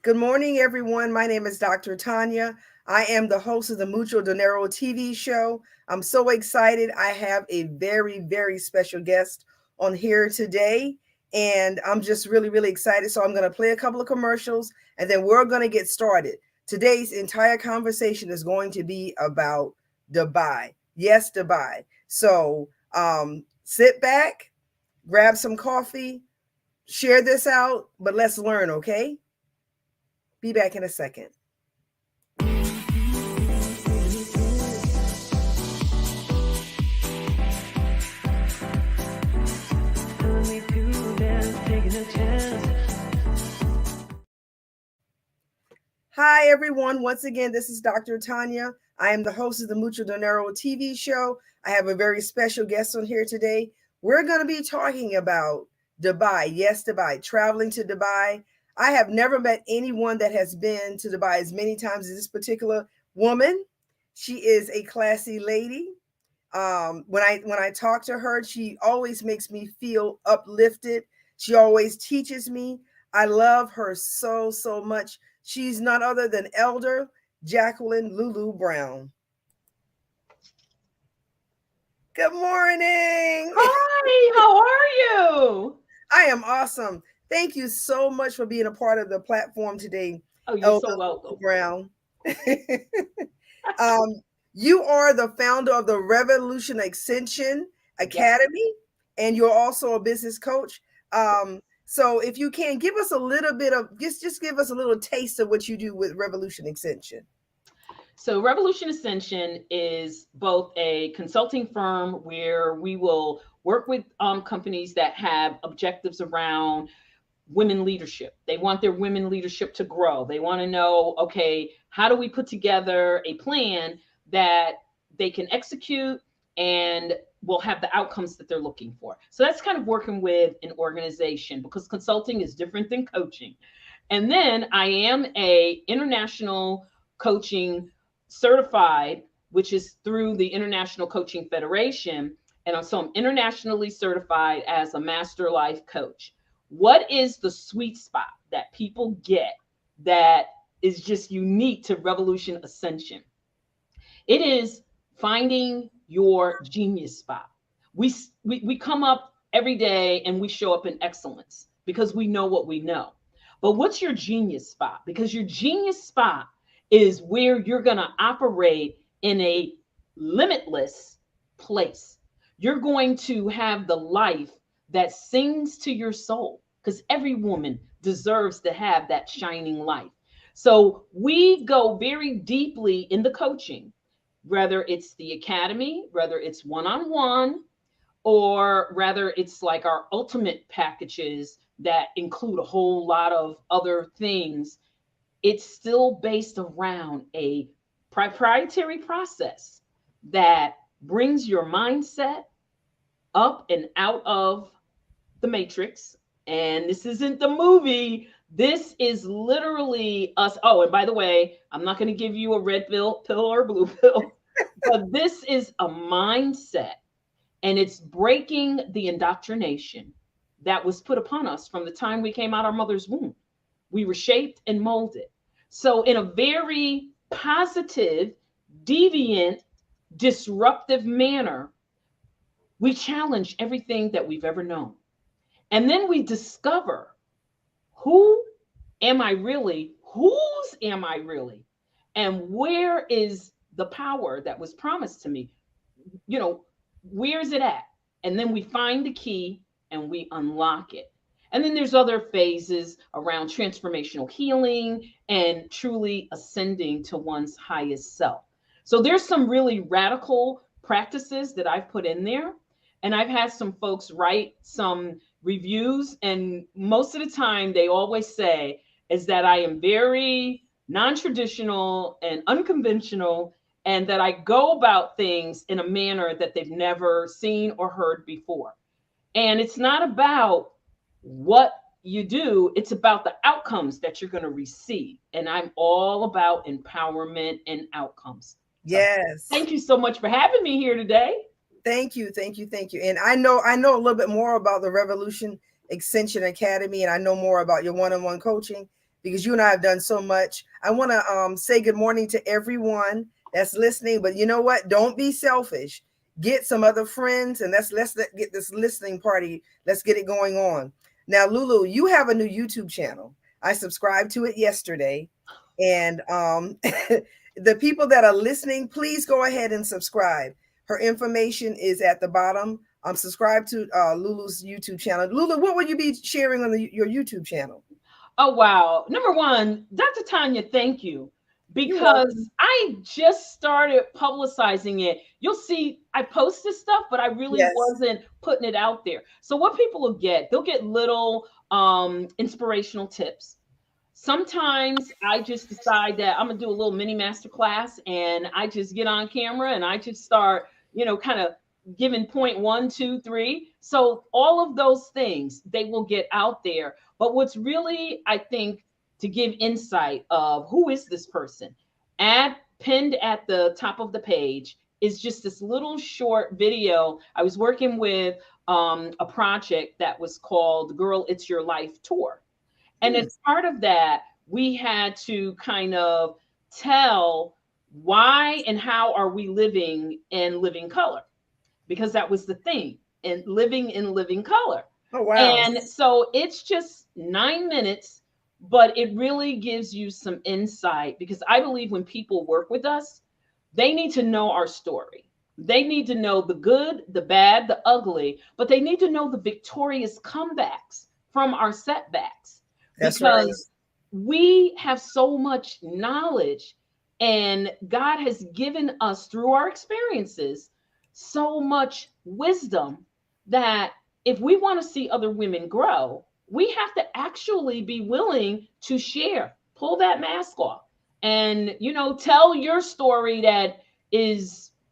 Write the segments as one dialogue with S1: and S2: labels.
S1: Good morning, everyone. My name is Dr. Tonya. I am the host of the Mucho Dinero TV show. I'm so excited. I have a very special guest on here today, and I'm just really excited. So I'm going to play a couple of commercials, and then we're going to get started. Today's entire conversation is going to be about Dubai. Yes, Dubai. So sit back, grab some coffee, share this out, but let's learn, okay? Be back in a second. Hi, everyone. Once again, this is Dr. Tonya. I am the host of the Mucho Dinero TV show. I have a very special guest on here today. We're going to be talking about Dubai. Yes, Dubai. Traveling to Dubai. I have never met anyone that has been to Dubai as many times as this particular woman. She is a classy lady. When I talk to her, she always makes me feel uplifted. She always teaches me. I love her so much. She's none other than Elder Jacqueline Lulu Brown. Good morning.
S2: Hi, how are you?
S1: I am awesome. Thank you so much for being a part of the platform today.
S2: Oh, you're so welcome.
S1: Brown. You are the founder of the Revolution Ascension Academy, and you're also a business coach. So if you can give us a little bit of, just give us a little taste of what you do with Revolution Ascension.
S2: So Revolution Ascension is both a consulting firm where we will work with companies that have objectives around women leadership. They want their women leadership to grow. They want to know, okay, how do we put together a plan that they can execute and will have the outcomes that they're looking for. So that's kind of working with an organization, because consulting is different than coaching. And then I am a international coaching certified, which is through the International Coaching Federation. And so I'm internationally certified as a master life coach. What is the sweet spot that people get that is just unique to Revolution Ascension? It is finding your genius spot. We come up every day and we show up in excellence because we know what we know. But what's your genius spot? Because your genius spot is where you're going to operate in a limitless place. You're going to have the life that sings to your soul, because every woman deserves to have that shining light. So we go very deeply in the coaching, whether it's the academy, whether it's one-on-one, or rather it's like our ultimate packages that include a whole lot of other things. It's still based around a proprietary process that brings your mindset up and out of the matrix. And this isn't the movie. This is literally us. Oh, and by the way, I'm not going to give you a red pill or blue pill, but this is a mindset, and it's breaking the indoctrination that was put upon us from the time we came out our mother's womb. We were shaped and molded. So in a very positive, deviant, disruptive manner, we challenge everything that we've ever known. And then we discover, who am I really? Whose am I really? And where is the power that was promised to me? Where is it at? And then we find the key and we unlock it. And then there's other phases around transformational healing and truly ascending to one's highest self. So there's some really radical practices that I've put in there. And I've had some folks write some reviews, and most of the time they always say is that I am very non-traditional and unconventional, and that I go about things in a manner that they've never seen or heard before. And it's not about what you do, it's about the outcomes that you're going to receive. And I'm all about empowerment and outcomes. So,
S1: yes.
S2: Thank you so much for having me here today.
S1: Thank you. And I know a little bit more about the Revolution Ascension Academy, and I know more about your one-on-one coaching. because you and I have done so much. I want to say good morning to everyone that's listening. But you know what? Don't be selfish. Get some other friends, and let's get this listening party. Let's get it going on. Now, Lulu, you have a new YouTube channel. I subscribed to it yesterday, and the people that are listening, please go ahead and subscribe. Her information is at the bottom. Subscribe to Lulu's YouTube channel. Lulu, what will you be sharing on your YouTube channel?
S2: Oh, wow. Number one, Dr. Tonya, thank you.
S1: You're welcome.
S2: Because I just started publicizing it. You'll see I posted stuff, but I really
S1: Yes,
S2: wasn't putting it out there. So what people will get, they'll get little inspirational tips. Sometimes I just decide that I'm gonna do a little mini master class, and I just get on camera and I just start, kind of giving point 1, 2, 3. So all of those things they will get out there. But what's really, I think, to give insight of who is this person, pinned at the top of the page is just this little short video. I was working with a project that was called Girl, It's Your Life Tour. And as part of that, we had to kind of tell why and how are we living in living color, because that was the theme, and living in living color.
S1: Oh, wow.
S2: And so it's just 9 minutes, but it really gives you some insight, because I believe when people work with us, they need to know our story. They need to know the good, the bad, the ugly, but they need to know the victorious comebacks from our setbacks.
S1: That's
S2: because
S1: right.
S2: we have so much knowledge, and God has given us through our experiences so much wisdom that if we want to see other women grow, we have to actually be willing to share, pull that mask off, and tell your story that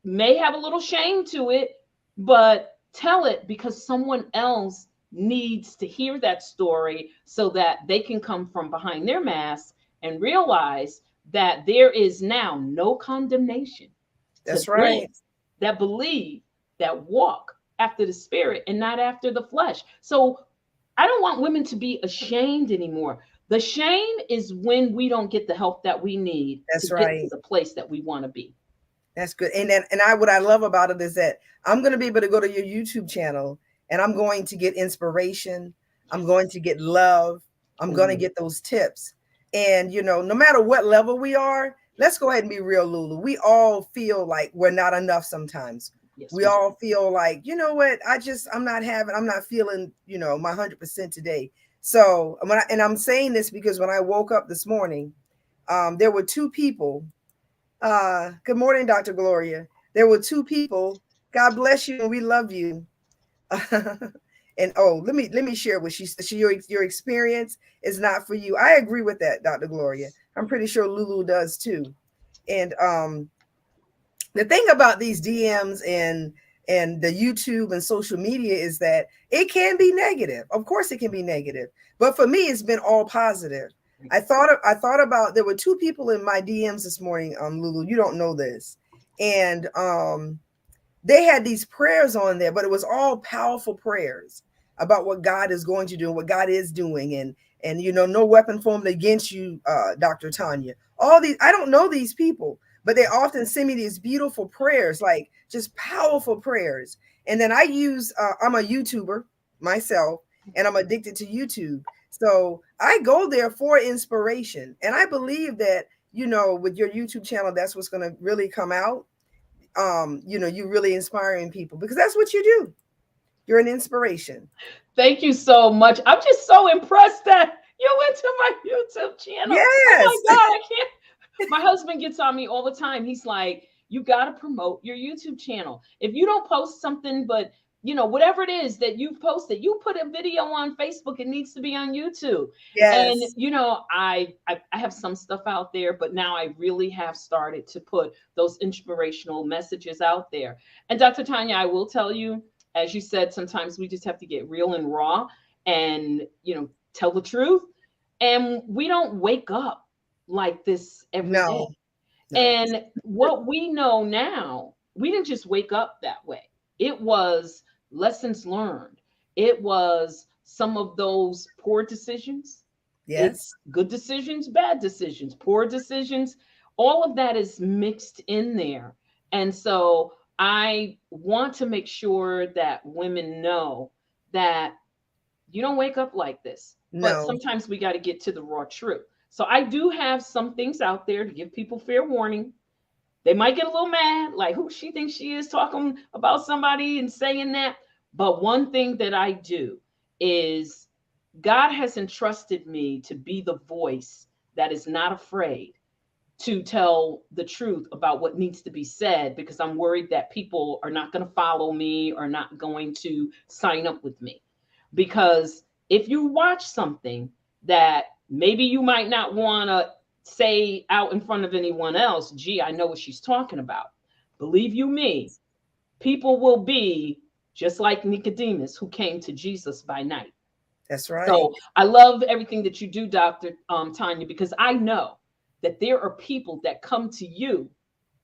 S2: may have a little shame to it, but tell it because someone else needs to hear that story so that they can come from behind their mask and realize that there is now no condemnation to
S1: That's right.
S2: them that believe, that walk after the spirit and not after the flesh. So I don't want women to be ashamed anymore. The shame is when we don't get the help that we need to
S1: That's
S2: get to
S1: right.
S2: the place that we want to be.
S1: That's good. What I love about it is that I'm going to be able to go to your YouTube channel, and I'm going to get inspiration. I'm going to get love. I'm going to get those tips. And no matter what level we are, let's go ahead and be real, Lulu. We all feel like we're not enough sometimes.
S2: Yes,
S1: We all feel like, you know what, I'm not feeling, my 100% today. So I'm saying this because when I woke up this morning, there were two people. Good morning, Dr. Gloria. There were two people. God bless you, and we love you. And let me share what she said. Your experience is not for you. I agree with that, Dr. Gloria. I'm pretty sure Lulu does too. And the thing about these DMs and the YouTube and social media is that it can be negative. Of course, it can be negative, but for me, it's been all positive. I thought about, there were two people in my DMs this morning, Lulu. You don't know this, and they had these prayers on there, but it was all powerful prayers about what God is going to do and what God is doing, and no weapon formed against you, Dr. Tonya. All these, I don't know these people, but they often send me these beautiful prayers, like just powerful prayers. And then I'm a YouTuber myself, and I'm addicted to YouTube. So I go there for inspiration. And I believe that, with your YouTube channel, that's what's going to really come out. You really inspiring people, because that's what you do. You're an inspiration.
S2: Thank you so much. I'm just so impressed that you went to my YouTube channel.
S1: Yes.
S2: Oh my God, I can't. My husband gets on me all the time. He's like, you got to promote your YouTube channel. If you don't post something, but whatever it is that you've posted, you put a video on Facebook, it needs to be on YouTube.
S1: Yes.
S2: And I have some stuff out there, but now I really have started to put those inspirational messages out there. And Dr. Tonya, I will tell you, as you said, sometimes we just have to get real and raw and tell the truth. And we don't wake up like this every day.
S1: No.
S2: And what we know now, we didn't just wake up that way. It was lessons learned. It was some of those poor decisions.
S1: Yes.
S2: It's good decisions, bad decisions, poor decisions. All of that is mixed in there. And so I want to make sure that women know that you don't wake up like this, but
S1: No,
S2: sometimes we got to get to the raw truth. So I do have some things out there to give people fair warning. They might get a little mad, like who she thinks she is talking about somebody and saying that. But one thing that I do is God has entrusted me to be the voice that is not afraid to tell the truth about what needs to be said, because I'm worried that people are not going to follow me or not going to sign up with me. Because if you watch something that maybe you might not want to say out in front of anyone else, gee, I know what she's talking about. Believe you me, people will be just like Nicodemus, who came to Jesus by night.
S1: that's right.
S2: So I love everything that you do, Dr. Tonya, because I know that there are people that come to you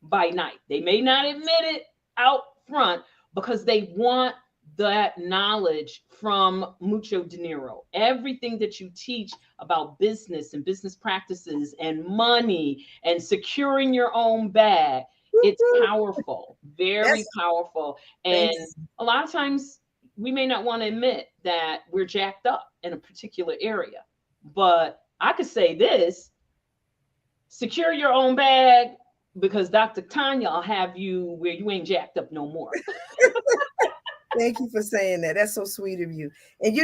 S2: by night. They may not admit it out front because they want that knowledge from Mucho Dinero. Everything that you teach about business and business practices and money and securing your own bag, it's
S1: Woo-hoo.
S2: powerful, very
S1: That's
S2: powerful. And
S1: thanks.
S2: a lot of times we may not want to admit that we're jacked up in a particular area. But I could say this: secure your own bag, because Dr. Tanya will have you where you ain't jacked up no more.
S1: Thank you for saying that. That's so sweet of you. And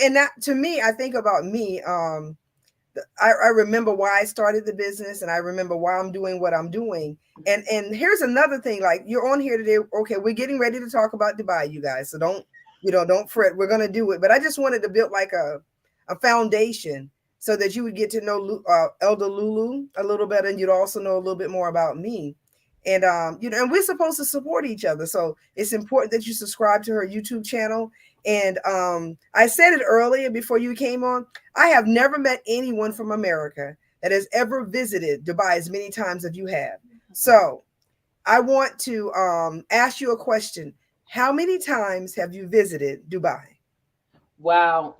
S1: and that to me, I think about me. I remember why I started the business, and I remember why I'm doing what I'm doing. And here's another thing: like, you're on here today. Okay, we're getting ready to talk about Dubai, you guys. So don't fret. We're gonna do it. But I just wanted to build like a foundation so that you would get to know Elder Lulu a little better, and you'd also know a little bit more about me. And and we're supposed to support each other. So it's important that you subscribe to her YouTube channel. And I said it earlier before you came on. I have never met anyone from America that has ever visited Dubai as many times as you have. So I want to ask you a question. How many times have you visited Dubai?
S2: Wow.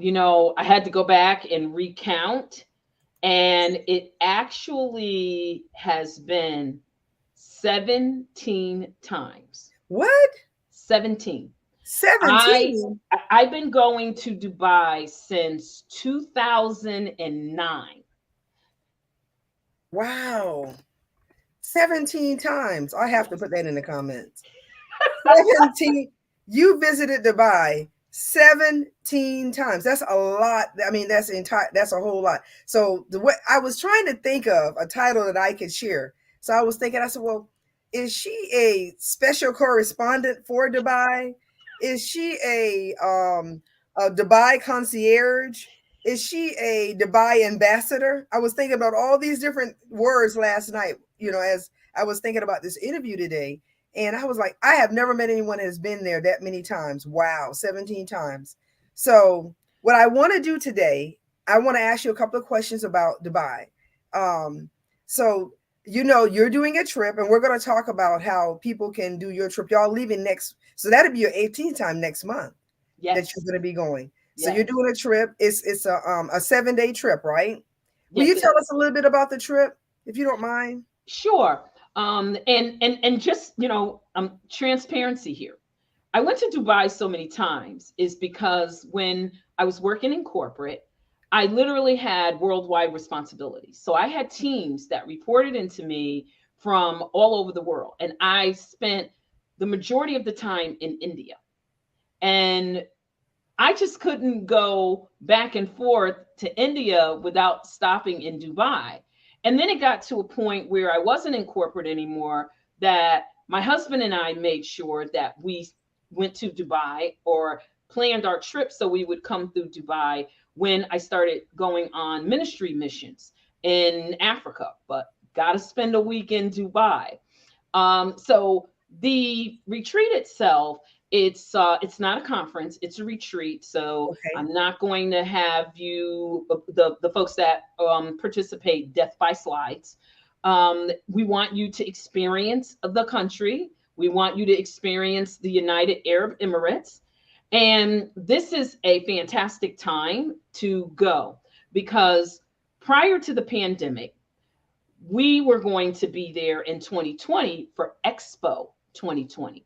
S2: I had to go back and recount, and it actually has been 17 times.
S1: What?
S2: 17. I
S1: 17?
S2: I've been going to Dubai since 2009.
S1: Wow. 17 times. I have to put that in the comments. 17. You visited Dubai 17 times. That's a lot. I mean, that's a whole lot. So the way I was trying to think of a title that I could share. So I was thinking, I said, well, is she a special correspondent for Dubai? Is she a Dubai concierge? Is she a Dubai ambassador? I was thinking about all these different words last night, as I was thinking about this interview today. And I was like, I have never met anyone that has been there that many times. Wow, 17 times. So, what I want to do today, I want to ask you a couple of questions about Dubai. So, you're doing a trip, and we're going to talk about how people can do your trip. Y'all leaving so that'll be your 18th time next month that you're
S2: Yes.
S1: going to be going. So, you're
S2: Yes.
S1: doing a trip. It's a 7-day trip, right? Will you
S2: Yes, it
S1: tell
S2: is.
S1: us a little bit about the trip, if you don't mind?
S2: Sure. And just, transparency here. I went to Dubai so many times is because when I was working in corporate, I literally had worldwide responsibilities. So I had teams that reported into me from all over the world. And I spent the majority of the time in India. And I just couldn't go back and forth to India without stopping in Dubai. And then it got to a point where I wasn't in corporate anymore, that my husband and I made sure that we went to Dubai or planned our trip so we would come through Dubai when I started going on ministry missions in Africa. But got to spend a week in Dubai. So the retreat itself, it's not a conference, it's a retreat. So
S1: Okay.
S2: I'm not going to have you, the folks that participate, death by slides. We want you to experience the country. We want you to experience the United Arab Emirates. And this is a fantastic time to go because prior to the pandemic, we were going to be there in 2020 for Expo 2020.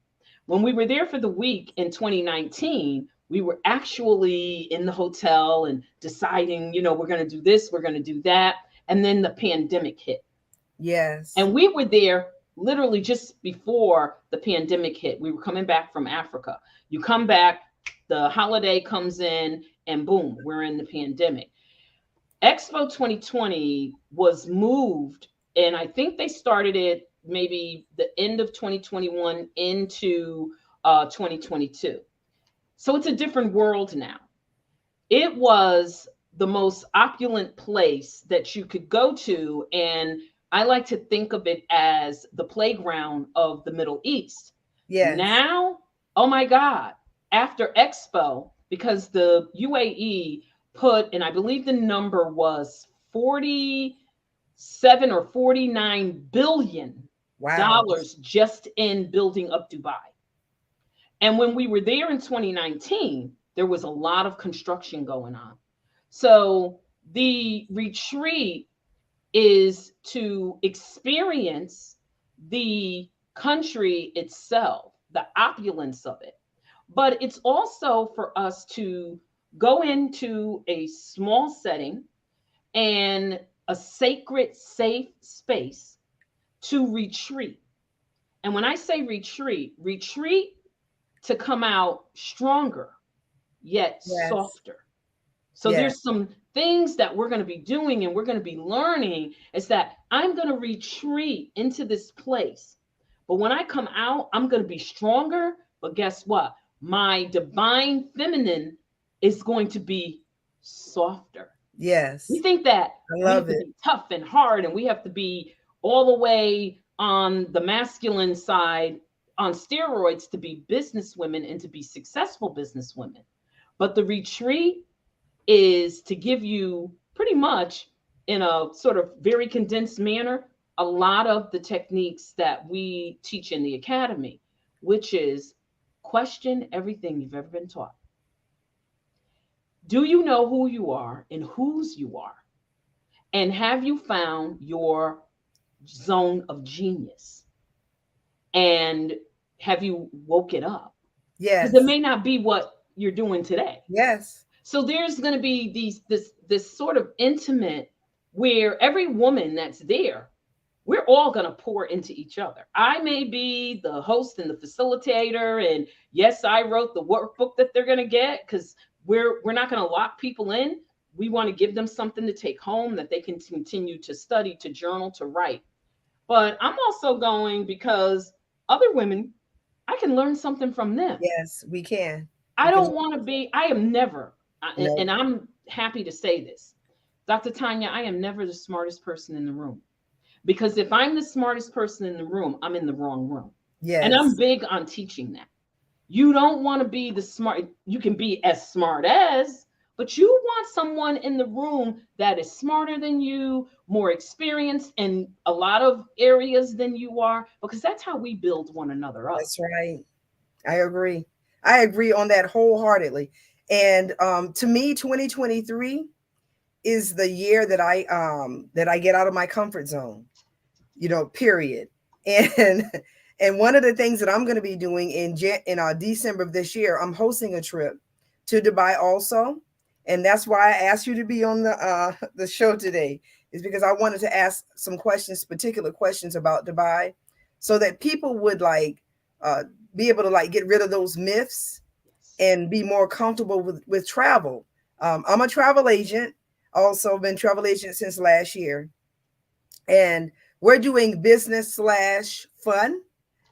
S2: When we were there for the week in 2019, we were actually in the hotel and deciding, we're going to do this, we're going to do that. And then the pandemic hit.
S1: Yes.
S2: And we were there literally just before the pandemic hit. We were coming back from Africa. You come back, the holiday comes in, and boom, we're in the pandemic. Expo 2020 was moved, and I think they started it maybe the end of 2021 into 2022. So it's a different world now. It was the most opulent place that you could go to, and I like to think of it as the playground of the Middle East.
S1: Yes.
S2: Now, oh my God, after Expo, because the UAE put, and I believe the number was 47 or 49 billion dollars just in building up Dubai. And when we were there in 2019, there was a lot of construction going on. So the retreat is to experience the country itself, the opulence of it. But it's also for us to go into a small setting and a sacred, safe space to retreat. And when I say retreat to come out stronger, yet softer. So there's some things that we're going to be doing and we're going to be learning is that I'm going to retreat into this place. But when I come out, I'm going to be stronger. But guess what? My divine feminine is going to be softer.
S1: Yes.
S2: We think that we have to be tough and hard and we have to be all the way on the masculine side on steroids to be business women and to be successful business women. But the retreat is to give you pretty much in a sort of very condensed manner, a lot of the techniques that we teach in the academy, which is question everything you've ever been taught. Do you know who you are and whose you are? And have you found your zone of genius? And have you woke it up?
S1: Yes.
S2: Because it may not be what you're doing today.
S1: Yes.
S2: So there's going to be this sort of intimate where every woman that's there, we're all going to pour into each other. I may be the host and the facilitator, and yes, I wrote the workbook that they're going to get because we're not going to lock people in. We want to give them something to take home that they can continue to study, to journal, to write. But I'm also going because other women, I can learn something from them.
S1: Yes, we can.
S2: I don't want to be, I am never, and I'm happy to say this, Dr. Tonya, I am never the smartest person in the room. Because if I'm the smartest person in the room, I'm in the wrong room.
S1: Yes.
S2: And I'm big on teaching that. You don't want to be the smart, you can be as smart as, but you want someone in the room that is smarter than you, more experienced in a lot of areas than you are, because that's how we build one another up.
S1: That's right. I agree. I agree on that wholeheartedly. And to me, 2023 is the year that I get out of my comfort zone, period. And one of the things that I'm going to be doing in December of this year, I'm hosting a trip to Dubai also. And that's why I asked you to be on the show today, is because I wanted to ask some particular questions about Dubai, so that people would be able to get rid of those myths and be more comfortable with travel. I'm a travel agent, also been travel agent since last year. And we're doing business/fun.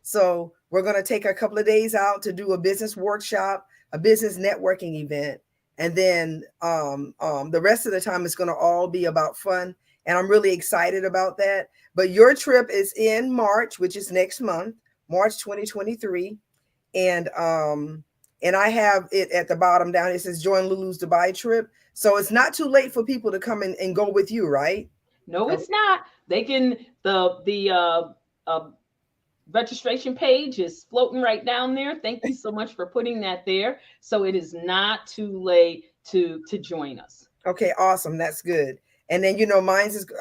S1: So we're going to take a couple of days out to do a business workshop, a business networking event. And then the rest of the time is going to all be about fun. And I'm really excited about that. But your trip is in March, which is next month, March 2023. And I have it at the bottom down. It says join Lulu's Dubai trip. So it's not too late for people to come in and go with you, right?
S2: No, it's not. They can, the registration page is floating right down there. Thank you so much for putting that there. So it is not too late to join us.
S1: Okay, awesome. That's good. And then,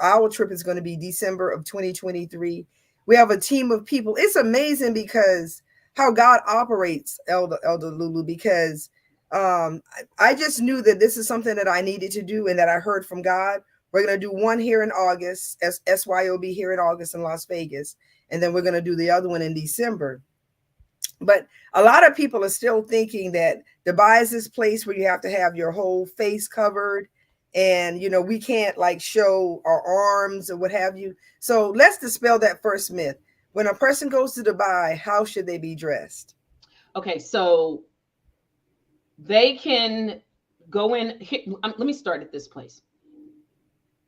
S1: our trip is going to be December of 2023. We have a team of people. It's amazing because how God operates, Elder Lulu, because I just knew that this is something that I needed to do and that I heard from God. We're going to do one here in August, SYOB here in August in Las Vegas. And then we're going to do the other one in December. But a lot of people are still thinking that Dubai is this place where you have to have your whole face covered. And, we can't like show our arms or what have you. So let's dispel that first myth. When a person goes to Dubai, how should they be dressed?
S2: Okay, so they can go in. Let me start at this place.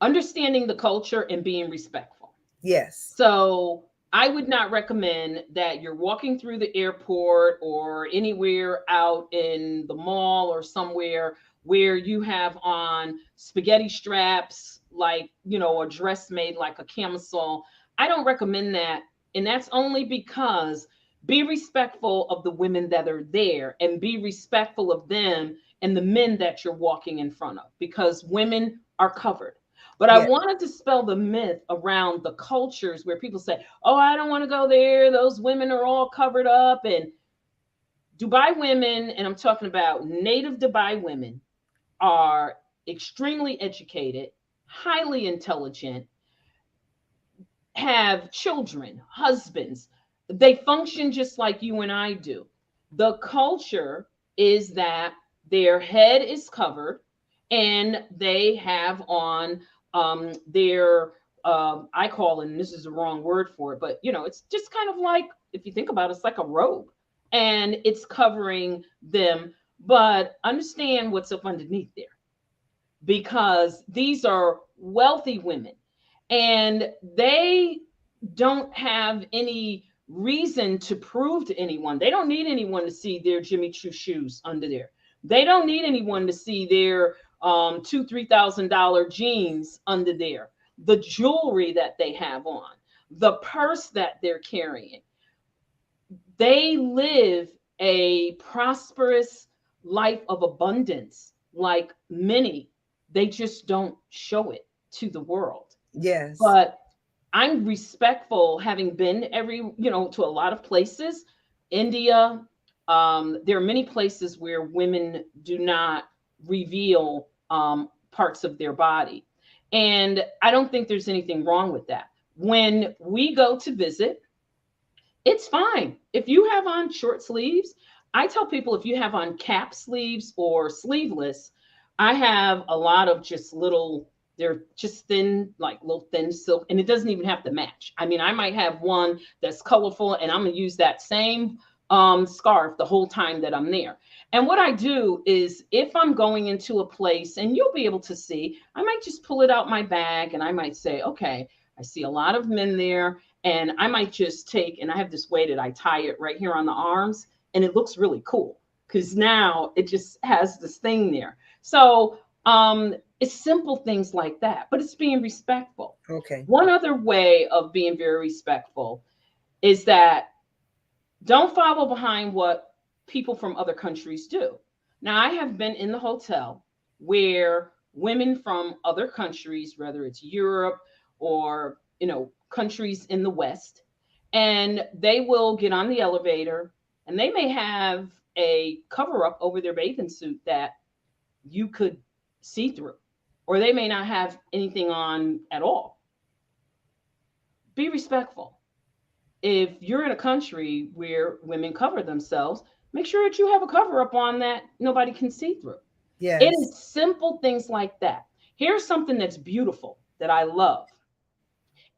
S2: Understanding the culture and being respectful.
S1: Yes.
S2: So I would not recommend that you're walking through the airport or anywhere out in the mall or somewhere where you have on spaghetti straps, like, a dress made like a camisole. I don't recommend that. And that's only because be respectful of the women that are there and be respectful of them and the men that you're walking in front of, because women are covered. But I want to dispel the myth around the cultures where people say, oh, I don't want to go there. Those women are all covered up. And Dubai women, and I'm talking about native Dubai women, are extremely educated, highly intelligent, have children, husbands. They function just like you and I do. The culture is that their head is covered and they have on their I call it, and this is the wrong word for it, but it's just kind of like, if you think about it, it's like a robe and it's covering them. But understand what's up underneath there, because these are wealthy women and they don't have any reason to prove to anyone. They don't need anyone to see their Jimmy Choo shoes under there. They don't need anyone to see their $2,000-$3,000 jeans under there, the jewelry that they have on, the purse that they're carrying. They live a prosperous life of abundance like many. They just don't show it to the world.
S1: Yes.
S2: But I'm respectful, having been to a lot of places. India, there are many places where women do not reveal parts of their body. And I don't think there's anything wrong with that. When we go to visit, it's fine. If you have on short sleeves, I tell people, if you have on cap sleeves or sleeveless, I have a lot of just little, they're just thin, like little thin silk, and it doesn't even have to match. I mean, I might have one that's colorful and I'm gonna use that same scarf the whole time that I'm there. And what I do is, if I'm going into a place, and you'll be able to see, I might just pull it out my bag and I might say, okay, I see a lot of men there. And I might just take, and I have this way that I tie it right here on the arms, and it looks really cool because now it just has this thing there. So it's simple things like that, but it's being respectful.
S1: Okay.
S2: One other way of being very respectful is that don't follow behind what people from other countries do. Now, I have been in the hotel where women from other countries, whether it's Europe or countries in the West, and they will get on the elevator and they may have a cover up over their bathing suit that you could see through, or they may not have anything on at all. Be respectful. If you're in a country where women cover themselves, make sure that you have a cover up on that nobody can see through.
S1: Yes.
S2: It is simple things like that. Here's something that's beautiful that I love.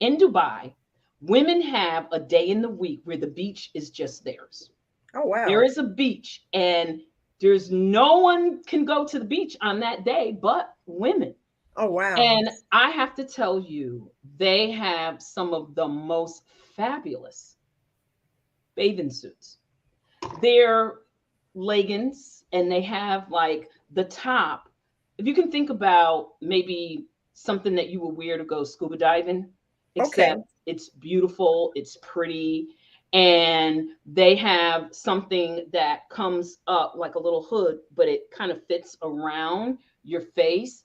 S2: In Dubai, women have a day in the week where the beach is just theirs.
S1: Oh, wow.
S2: There is a beach, and there's no one can go to the beach on that day but women.
S1: Oh, wow.
S2: And I have to tell you, they have some of the most fabulous bathing suits. They're leggings, and they have like the top. If you can think about maybe something that you would wear to go scuba diving, except it's beautiful, it's pretty, and they have something that comes up like a little hood, but it kind of fits around your face.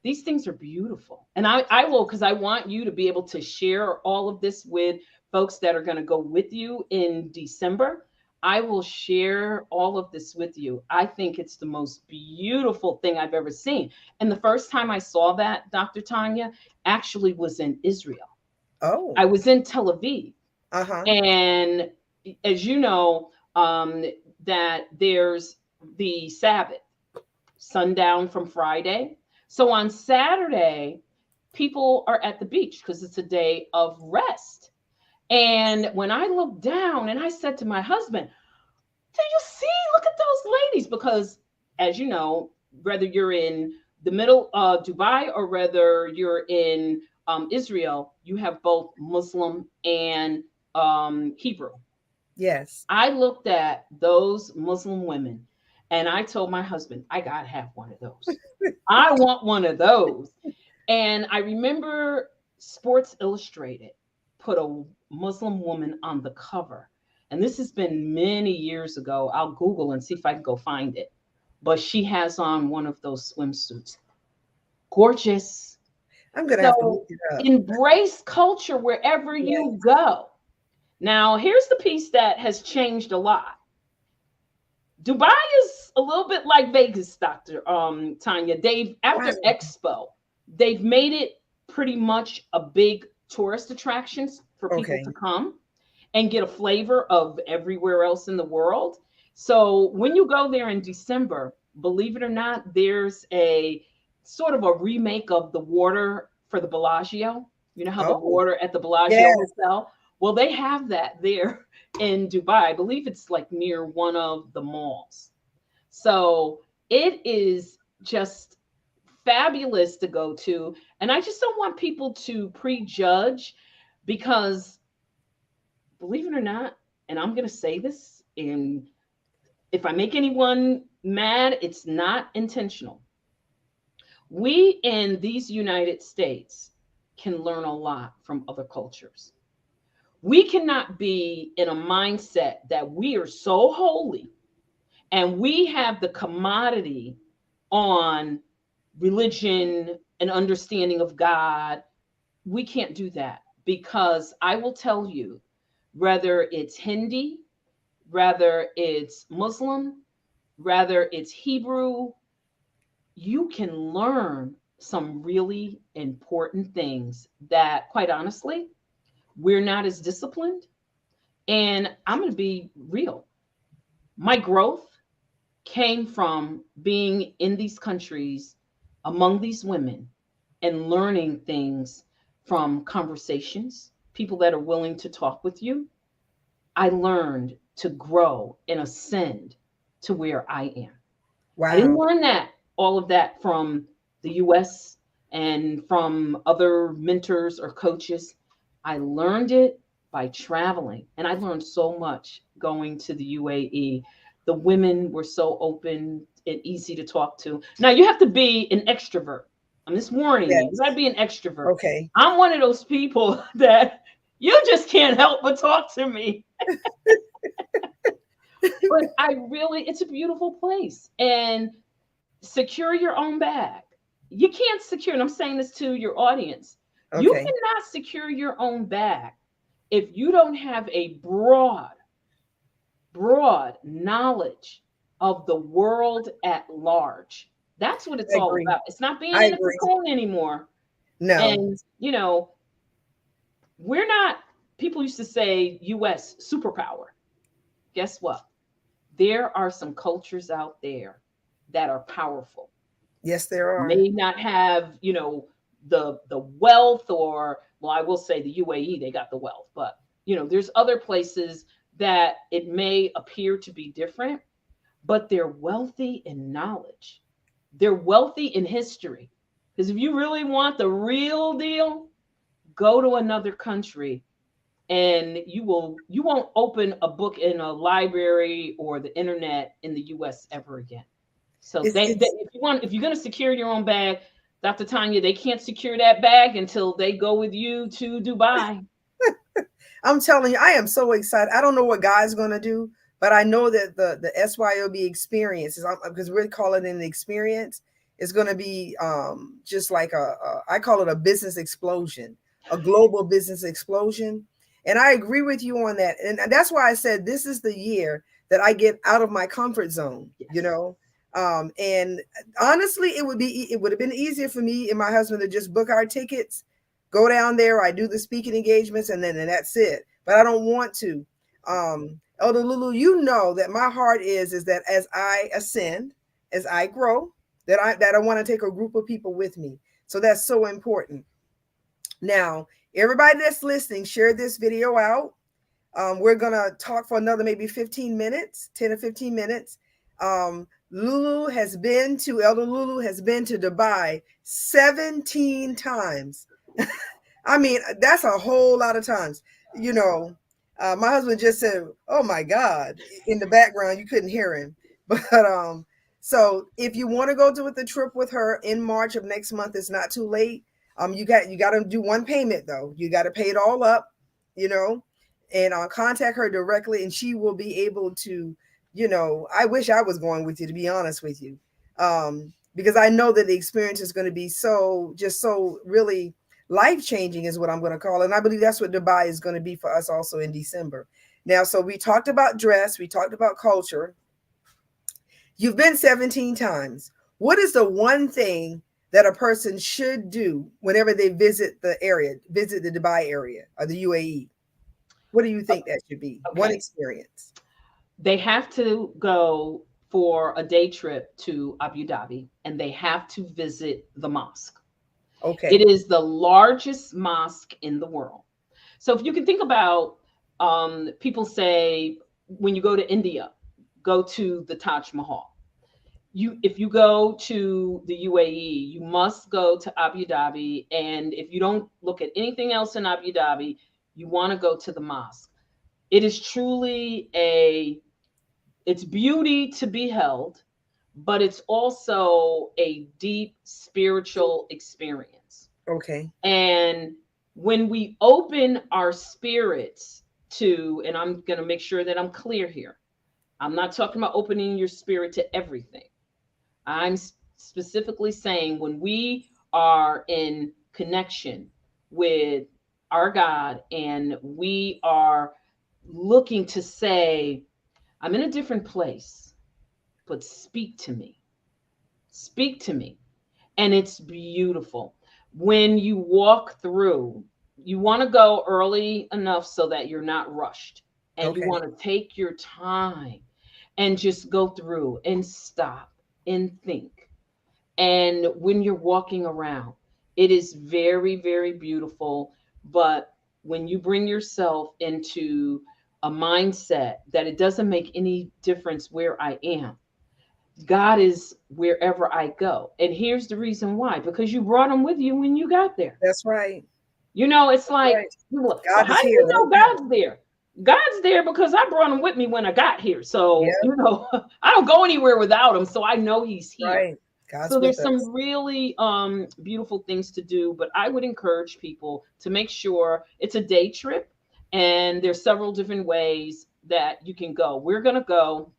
S2: these things are beautiful. And I will, because I want you to be able to share all of this with folks that are going to go with you in December. I will share all of this with you. I think it's the most beautiful thing I've ever seen. And the first time I saw that, Dr. Tonya, actually was in Israel.
S1: Oh.
S2: I was in Tel Aviv.
S1: Uh-huh.
S2: And as you know, that there's the Sabbath, sundown from Friday. So on Saturday, people are at the beach because it's a day of rest. And when I looked down and I said to my husband, do you see? Look at those ladies. Because as you know, whether you're in the middle of Dubai or whether you're in Israel, you have both Muslim and Hebrew.
S1: Yes.
S2: I looked at those Muslim women and I told my husband, I got to have one of those. I want one of those. And I remember Sports Illustrated put a Muslim woman on the cover. And this has been many years ago. I'll Google and see if I can go find it. But she has on one of those swimsuits. Gorgeous.
S1: I'm going to have to
S2: So
S1: look it up.
S2: embrace culture wherever
S1: Yes.
S2: you go. Now, here's the piece that has changed a lot. Dubai is a little bit like Vegas, Dr. Tonya. After Expo, they've made it pretty much a big tourist attraction for people to come and get a flavor of everywhere else in the world. So when you go there in December, believe it or not, there's a sort of a remake of the water for the Bellagio. You know how the water at the Bellagio Hotel? Well, they have that there in Dubai. I believe it's like near one of the malls. So it is just fabulous to go to. And I just don't want people to prejudge because, believe it or not, and I'm going to say this, and if I make anyone mad, it's not intentional. We in these United States can learn a lot from other cultures. We cannot be in a mindset that we are so holy and we have the commodity on religion and understanding of God. We can't do that because I will tell you, whether it's Hindi, whether it's Muslim, whether it's Hebrew, you can learn some really important things that, quite honestly, we're not as disciplined. And I'm going to be real. My growth came from being in these countries among these women and learning things from conversations, people that are willing to talk with you. I learned to grow and ascend to where I am.
S1: Wow.
S2: I didn't learn all of that from the US and from other mentors or coaches. I learned it by traveling, and I learned so much going to the UAE. The women were so open and easy to talk to. Now you have to be an extrovert. I'm just warning you. You got to be an extrovert.
S1: Okay.
S2: I'm one of those people that you just can't help but talk to me. But it's a beautiful place. And secure your own bag. You can't secure, and I'm saying this to your audience. Okay. You cannot secure your own bag if you don't have a broad knowledge of the world at large. That's what it's all about. It's not being in a cocoon anymore.
S1: No.
S2: And, we're not, people used to say US superpower. Guess what? There are some cultures out there that are powerful.
S1: Yes, there are.
S2: May not have, the wealth, or, well, I will say the UAE, they got the wealth, but there's other places that it may appear to be different, but they're wealthy in knowledge. They're wealthy in history. Because if you really want the real deal, go to another country and you won't open a book in a library or the internet in the US ever again. So if you're going to secure your own bag, Dr. Tonya, they can't secure that bag until they go with you to Dubai.
S1: I'm telling you, I am so excited. I don't know what Guy's going to do, but I know that the SYOB experience is, because we're calling it an experience, It's going to be just like I call it a business explosion, a global business explosion. And I agree with you on that. And that's why I said this is the year that I get out of my comfort zone,
S2: Yes.
S1: you know. And honestly, it would have been easier for me and my husband to just book our tickets, go down there, I do the speaking engagements, and that's it. But I don't want to. Elder Lulu, you know that my heart is that as I ascend, as I grow, that I want to take a group of people with me. So that's so important. Now, everybody that's listening, share this video out. We're gonna talk for another maybe 15 minutes, 10 or 15 minutes. Elder Lulu has been to Dubai 17 times. I mean, that's a whole lot of times. You know, my husband just said, "Oh my God!" in the background. You couldn't hear him, but so if you want to go to the trip with her in March of next month, it's not too late. You got to do one payment though. You got to pay it all up, you know, and contact her directly, and she will be able to. You know, I wish I was going with you, to be honest with you, because I know that the experience is going to be so really life-changing is what I'm going to call it. And I believe that's what Dubai is going to be for us also in December. Now, so we talked about dress, we talked about culture. You've been 17 times. What is the one thing that a person should do whenever they visit the Dubai area or the UAE? What do you think that should be?
S2: Okay.
S1: One experience.
S2: They have to go for a day trip to Abu Dhabi, and they have to visit the mosque.
S1: Okay.
S2: It is the largest mosque in the world. So if you can think about, people say when you go to India, go to the Taj Mahal. If you go to the UAE, you must go to Abu Dhabi. And if you don't look at anything else in Abu Dhabi, you want to go to the mosque. It is truly it's beauty to be held, but it's also a deep spiritual experience.
S1: Okay.
S2: And when we open our spirits to, and I'm going to make sure that I'm clear here, I'm not talking about opening your spirit to everything. I'm specifically saying when we are in connection with our God and we are looking to say, I'm in a different place, but speak to me. Speak to me. And it's beautiful. When you walk through, you want to go early enough so that you're not rushed. And you
S1: Okay.
S2: want to take your time and just go through and stop and think. And when you're walking around, it is very, very beautiful. But when you bring yourself into a mindset that it doesn't make any difference where I am, God is wherever I go. And here's the reason why, because you brought him with you when you got there.
S1: That's right.
S2: You know, it's like,
S1: Right.
S2: well,
S1: God
S2: how
S1: is
S2: do
S1: here
S2: you know
S1: right now.
S2: God's there? God's there because I brought him with me when I got here. So,
S1: Yeah.
S2: you know, I don't go anywhere without him. So I know he's here.
S1: Right. God's
S2: So
S1: with
S2: there's
S1: us.
S2: some really beautiful things to do, but I would encourage people to make sure it's a day trip, and there's several different ways that you can go. We're going to go,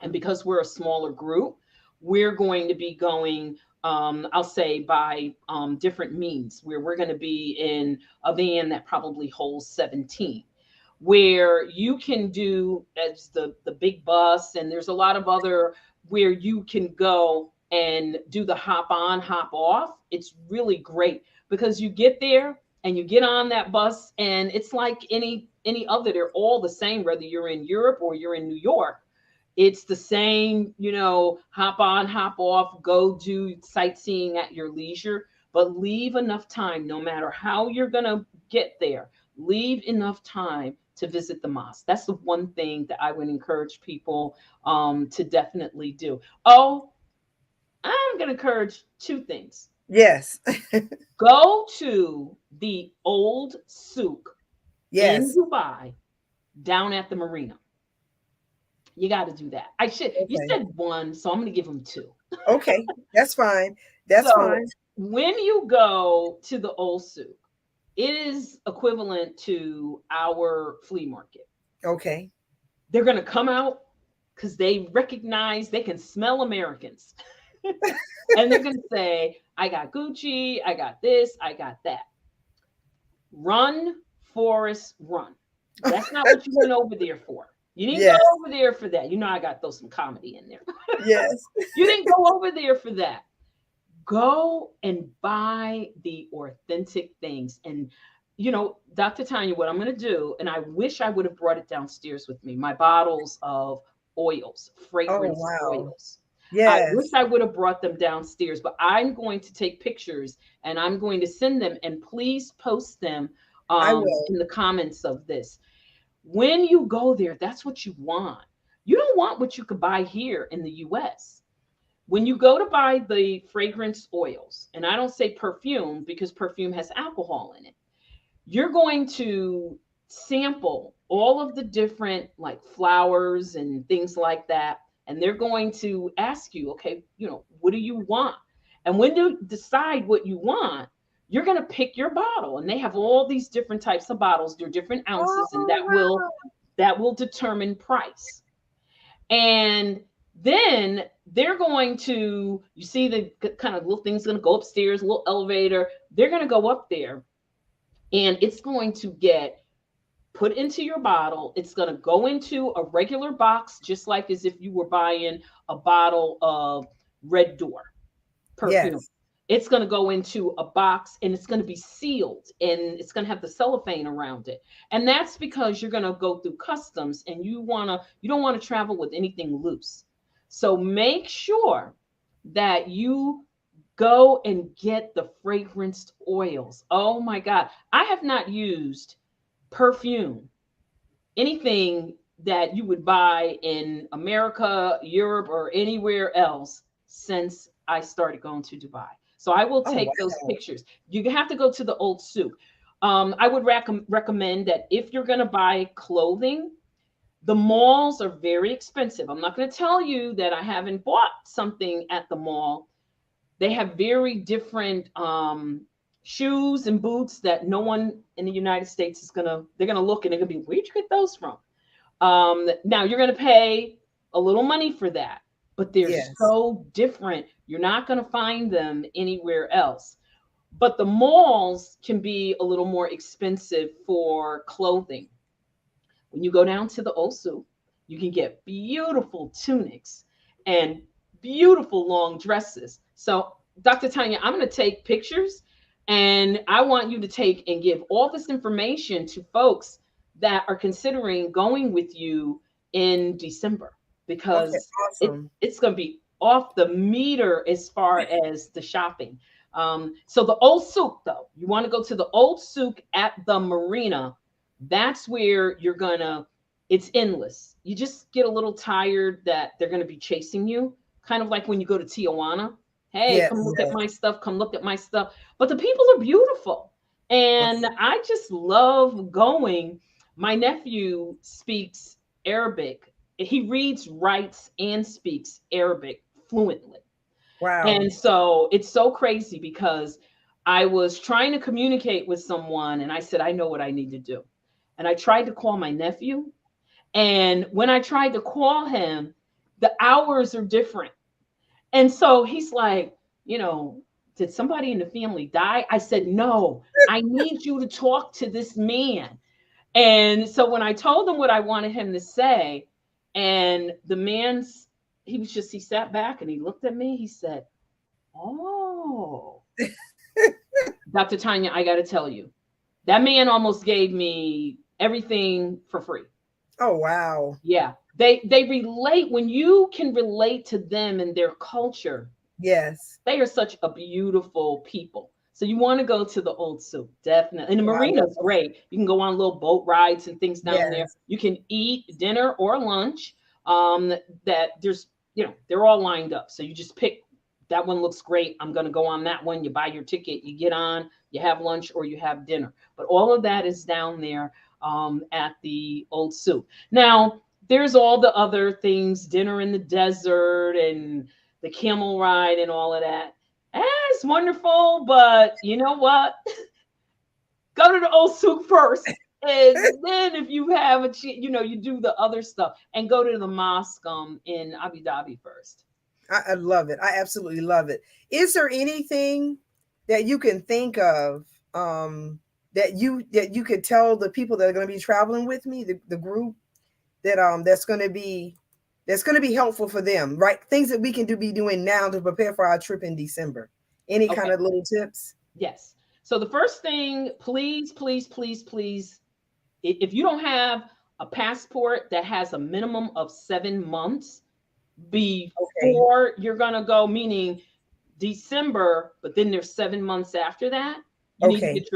S2: and because we're a smaller group, we're going to be going, I'll say, by different means, where we're going to be in a van that probably holds 17, where you can do as the big bus, and there's a lot of other where you can go and do the hop on, hop off. It's really great because you get there and you get on that bus, and it's like any other. They're all the same, whether you're in Europe or you're in New York. It's the same, you know, hop on, hop off, go do sightseeing at your leisure, but leave enough time, no matter how you're going to get there, leave enough time to visit the mosque. That's the one thing that I would encourage people to definitely do. Oh, I'm going to encourage two things.
S1: Yes.
S2: Go to the old souk in
S1: Yes.
S2: Dubai down at the marina. You got to do that. You
S1: Okay.
S2: said one, so I'm going to give them two.
S1: Okay. That's fine. That's
S2: So
S1: fine.
S2: when you go to the old souk, it is equivalent to our flea market.
S1: Okay.
S2: They're going to come out because they recognize they can smell Americans. And they're going to say, I got Gucci, I got this, I got that. Run, Forrest, run. That's not what you went over there for. You didn't go
S1: Yes.
S2: over there for that. You know, I got to throw some comedy in there.
S1: Yes.
S2: You didn't go over there for that. Go and buy the authentic things. And, you know, Dr. Tanya, what I'm going to do, and I wish I would have brought it downstairs with me, my bottles of oils,
S1: Oh,
S2: fragrance
S1: wow.
S2: oils. I wish
S1: Yes.
S2: I would have brought them downstairs, but I'm going to take pictures and I'm going to send them, and please post them
S1: I will.
S2: in the comments of this. When you go there, that's what you want. You don't want what you could buy here in the US. When you go to buy the fragrance oils, and I don't say perfume because perfume has alcohol in it, you're going to sample all of the different like flowers and things like that. And they're going to ask you, okay, you know, what do you want? And when you decide what you want, you're going to pick your bottle. And they have all these different types of bottles, they're different ounces, and
S1: Oh, wow.
S2: that will determine price. And then they're going to, you see the kind of little things going to go upstairs, a little elevator. They're going to go up there and it's going to get put into your bottle. It's going to go into a regular box, just like as if you were buying a bottle of Red Door perfume.
S1: Yes.
S2: It's going to go into a box and it's going to be sealed and it's going to have the cellophane around it. And that's because you're going to go through customs and you don't want to travel with anything loose. So make sure that you go and get the fragranced oils. Oh my God. I have not used perfume, anything that you would buy in America, Europe, or anywhere else since I started going to Dubai. So I will
S1: Oh,
S2: take those
S1: wow.
S2: pictures. You have to go to the old souk. I would recommend that if you're going to buy clothing, the malls are very expensive. I'm not going to tell you that I haven't bought something at the mall. They have very different shoes and boots that no one in the United States they're gonna look and they're gonna be, where'd you get those from? Now you're gonna pay a little money for that, but they're
S1: Yes.
S2: so different. You're not gonna find them anywhere else. But the malls can be a little more expensive for clothing. When you go down to the Osu, you can get beautiful tunics and beautiful long dresses. So, Dr. Tanya, I'm going to take pictures and I want you to take and give all this information to folks that are considering going with you in December
S1: Okay.
S2: because
S1: Awesome.
S2: it's going to be off the meter as far as the shopping. So the old souk, though, you want to go to the old souk at the marina. That's where it's endless. You just get a little tired that they're gonna be chasing you, kind of like when you go to Tijuana. Hey, come
S1: Yes.
S2: look at
S1: Yes.
S2: my stuff, come look at my stuff. But the people are beautiful. And I just love going. My nephew speaks Arabic. He reads, writes, and speaks Arabic fluently.
S1: Wow.
S2: And so it's so crazy because I was trying to communicate with someone and I said, I know what I need to do. And I tried to call my nephew. And when I tried to call him, the hours are different. And so he's like, you know, did somebody in the family die? I said, no, I need you to talk to this man. And so when I told him what I wanted him to say, and the man's, he sat back and he looked at me, he said, oh, Dr. Tanya, I got to tell you, that man almost gave me everything for free.
S1: Oh, wow.
S2: Yeah. They relate when you can relate to them and their culture.
S1: Yes.
S2: They are such a beautiful people. So you want to go to the old souk, definitely. And the
S1: Oh, I
S2: marina is
S1: will.
S2: great. You can go on little boat rides and things down there.
S1: Yes.
S2: You can eat dinner or lunch. That there's, they're all lined up. So you just pick that one looks great. I'm going to go on that one. You buy your ticket, you get on, you have lunch or you have dinner. But all of that is down there at the old souk. Now, there's all the other things, dinner in the desert and the camel ride and all of that. It's wonderful, but you know what? Go to the old souk first. And then if you have you do the other stuff and go to the mosque in Abu Dhabi first.
S1: I love it. I absolutely love it. Is there anything that you can think of that you could tell the people that are going to be traveling with me, the group that that's going to be helpful for them, right? Things that we can be doing now to prepare for our trip in December. Any kind
S2: Okay.
S1: of little tips?
S2: Yes. So the first thing, please, please, please, please, if you don't have a passport that has a minimum of 7 months
S1: Okay.
S2: before you're going to go, meaning December, but then there's 7 months after that, you need to
S1: Okay.
S2: get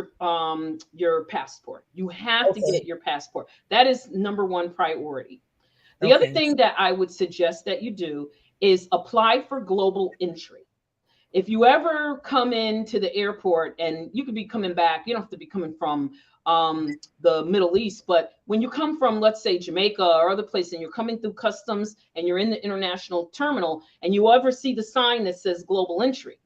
S2: your passport. You have to
S1: Okay.
S2: get your passport. That is number one priority. The other
S1: Okay.
S2: thing that I would suggest that you do is apply for global entry. If you ever come into the airport, and you could be coming back, you don't have to be coming from the Middle East, but when you come from, let's say, Jamaica or other places, and you're coming through customs and you're in the international terminal, and you ever see the sign that says global entry,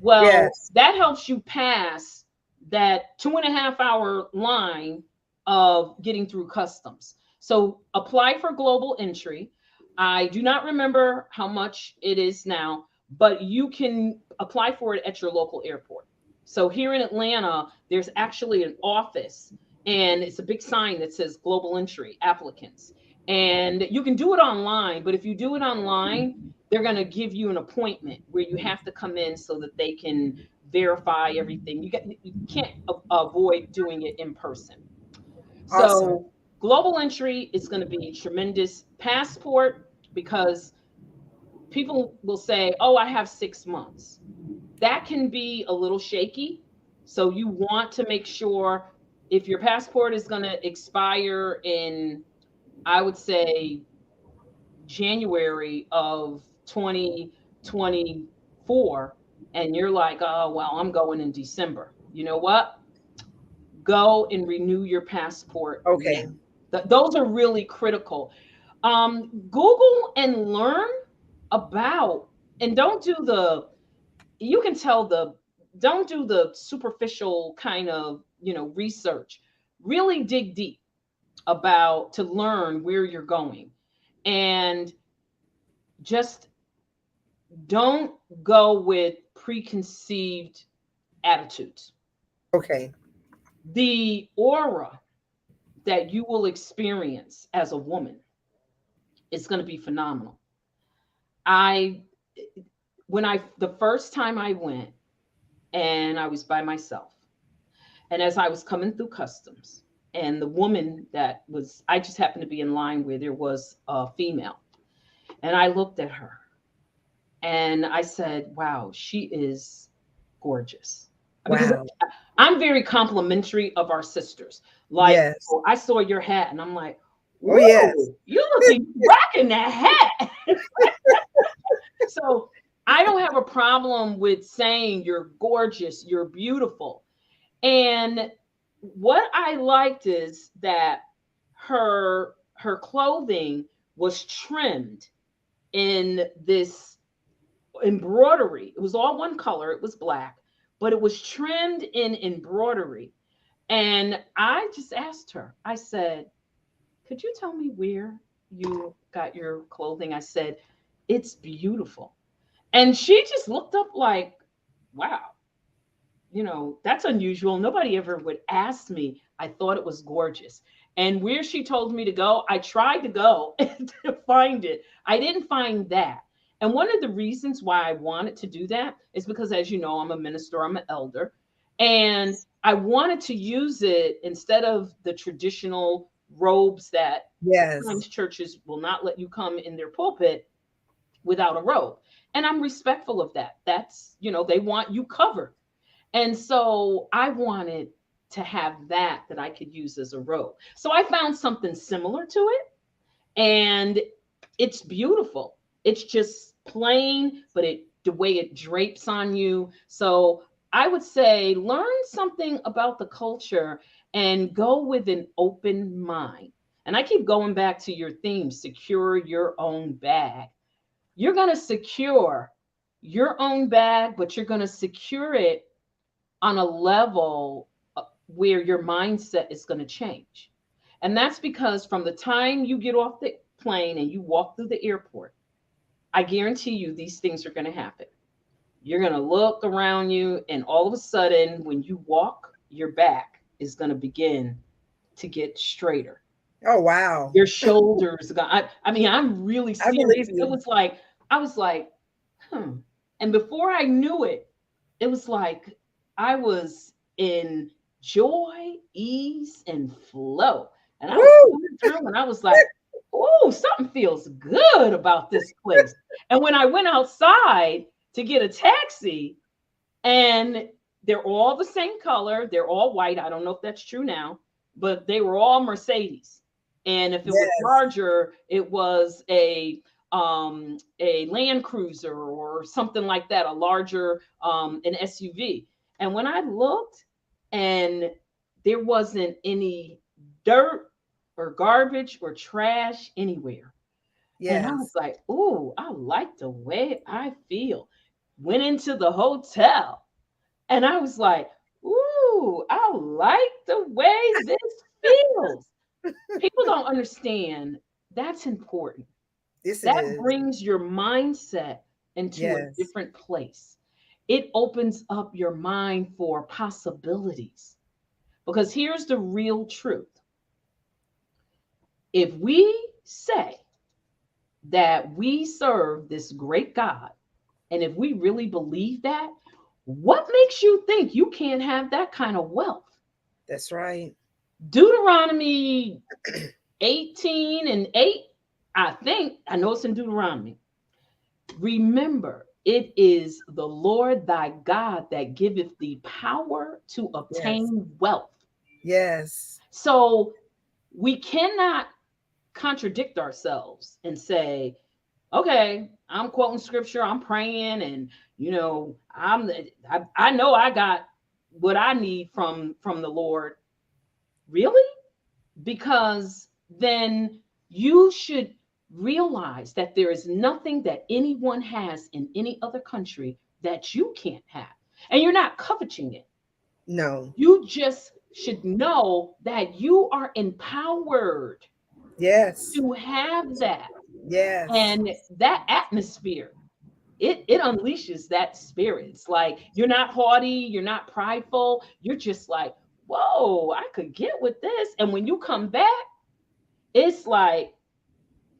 S2: well,
S1: Yes.
S2: that helps you pass that 2.5 hour line of getting through customs. So apply for global entry. I do not remember how much it is now, but you can apply for it at your local airport. So here in Atlanta, there's actually an office, and it's a big sign that says global entry applicants. And you can do it online, but if you do it online, they're going to give you an appointment where you have to come in so that they can verify everything. You can't avoid doing it in person.
S1: Awesome.
S2: So global entry is going to be tremendous. Passport, because people will say, "Oh, I have 6 months." That can be a little shaky. So you want to make sure, if your passport is going to expire in, I would say, January of 2024, and you're like, "Oh, well, I'm going in December." You know what? Go and renew your passport now.
S1: Okay.
S2: Those are really critical. Google and learn about, and don't do the, you can tell the, don't do the superficial kind of, research. Really dig deep about, to learn where you're going. And just don't go with preconceived attitudes.
S1: Okay.
S2: The aura that you will experience as a woman is going to be phenomenal. I, when I, the first time I went, and I was by myself, and as I was coming through customs, and the woman that was, I just happened to be in line where there was a female, and I looked at her and I said, "Wow, she is gorgeous." Because
S1: Wow.
S2: I'm very complimentary of our sisters. Like,
S1: Yes.
S2: oh, I saw your hat, and I'm like,
S1: Oh yes.
S2: "Ooh, you looking rocking that hat." So I don't have a problem with saying you're gorgeous, you're beautiful. And what I liked is that her clothing was trimmed in this embroidery. It was all one color, it was black, but it was trimmed in embroidery. And I just asked her, I said, "Could you tell me where you got your clothing?" I said, "It's beautiful." And she just looked up like, "Wow, that's unusual. Nobody ever would ask me." I thought it was gorgeous. And where she told me to go, I tried to go to find it. I didn't find that. And one of the reasons why I wanted to do that is because, as you know, I'm a minister, I'm an elder, and I wanted to use it instead of the traditional robes that
S1: Yes.
S2: sometimes churches will not let you come in their pulpit without a robe. And I'm respectful of that. That's, they want you covered. And so I wanted to have that I could use as a robe. So I found something similar to it, and it's beautiful. It's just plain, but the way it drapes on you. So I would say learn something about the culture and go with an open mind. And I keep going back to your theme, secure your own bag. You're going to secure your own bag, but you're going to secure it on a level where your mindset is going to change. And that's because from the time you get off the plane and you walk through the airport, I guarantee you these things are going to happen. You're going to look around you, and all of a sudden, when you walk, your back is going to begin to get straighter.
S1: Oh, wow.
S2: Your shoulders. I mean, I'm really
S1: I believe
S2: serious. It
S1: you.
S2: was like, I was like, hmm. And before I knew it, it was like I was in joy, ease, and flow. And I was
S1: Woo!
S2: coming through and I was like, oh, something feels good about this place. And when I went outside to get a taxi, and they're all the same color, they're all white. I don't know if that's true now, but they were all Mercedes. And if it was
S1: Yes.
S2: larger, it was a Land Cruiser or something like that, a larger an SUV. And when I looked, and there wasn't any dirt or garbage or trash anywhere. And I was
S1: Yes.
S2: like, "Ooh, I like the way I feel." Went into the hotel and I was like, "Ooh, I like the way this feels." People don't understand that's important.
S1: Yes, it
S2: That
S1: is.
S2: brings your mindset into a
S1: Yes.
S2: different place. It opens up your mind for possibilities. Because here's the real truth. If we say that we serve this great God, and if we really believe that, what makes you think you can't have that kind of wealth?
S1: That's right.
S2: Deuteronomy 18 and 8, I think, I know it's in Deuteronomy. Remember, it is the Lord thy God that giveth thee power to
S1: Yes.
S2: obtain wealth.
S1: Yes.
S2: So we cannot contradict ourselves and say, okay, I'm quoting scripture, I'm praying, and I know I got what I need from the Lord. Really? Because then you should realize that there is nothing that anyone has in any other country that you can't have. And you're not coveting it.
S1: No.
S2: You just should know that you are empowered
S1: Yes.
S2: to have that.
S1: Yes.
S2: And that atmosphere, it unleashes that spirit. It's like you're not haughty, you're not prideful, you're just like, whoa, I could get with this. And when you come back, it's like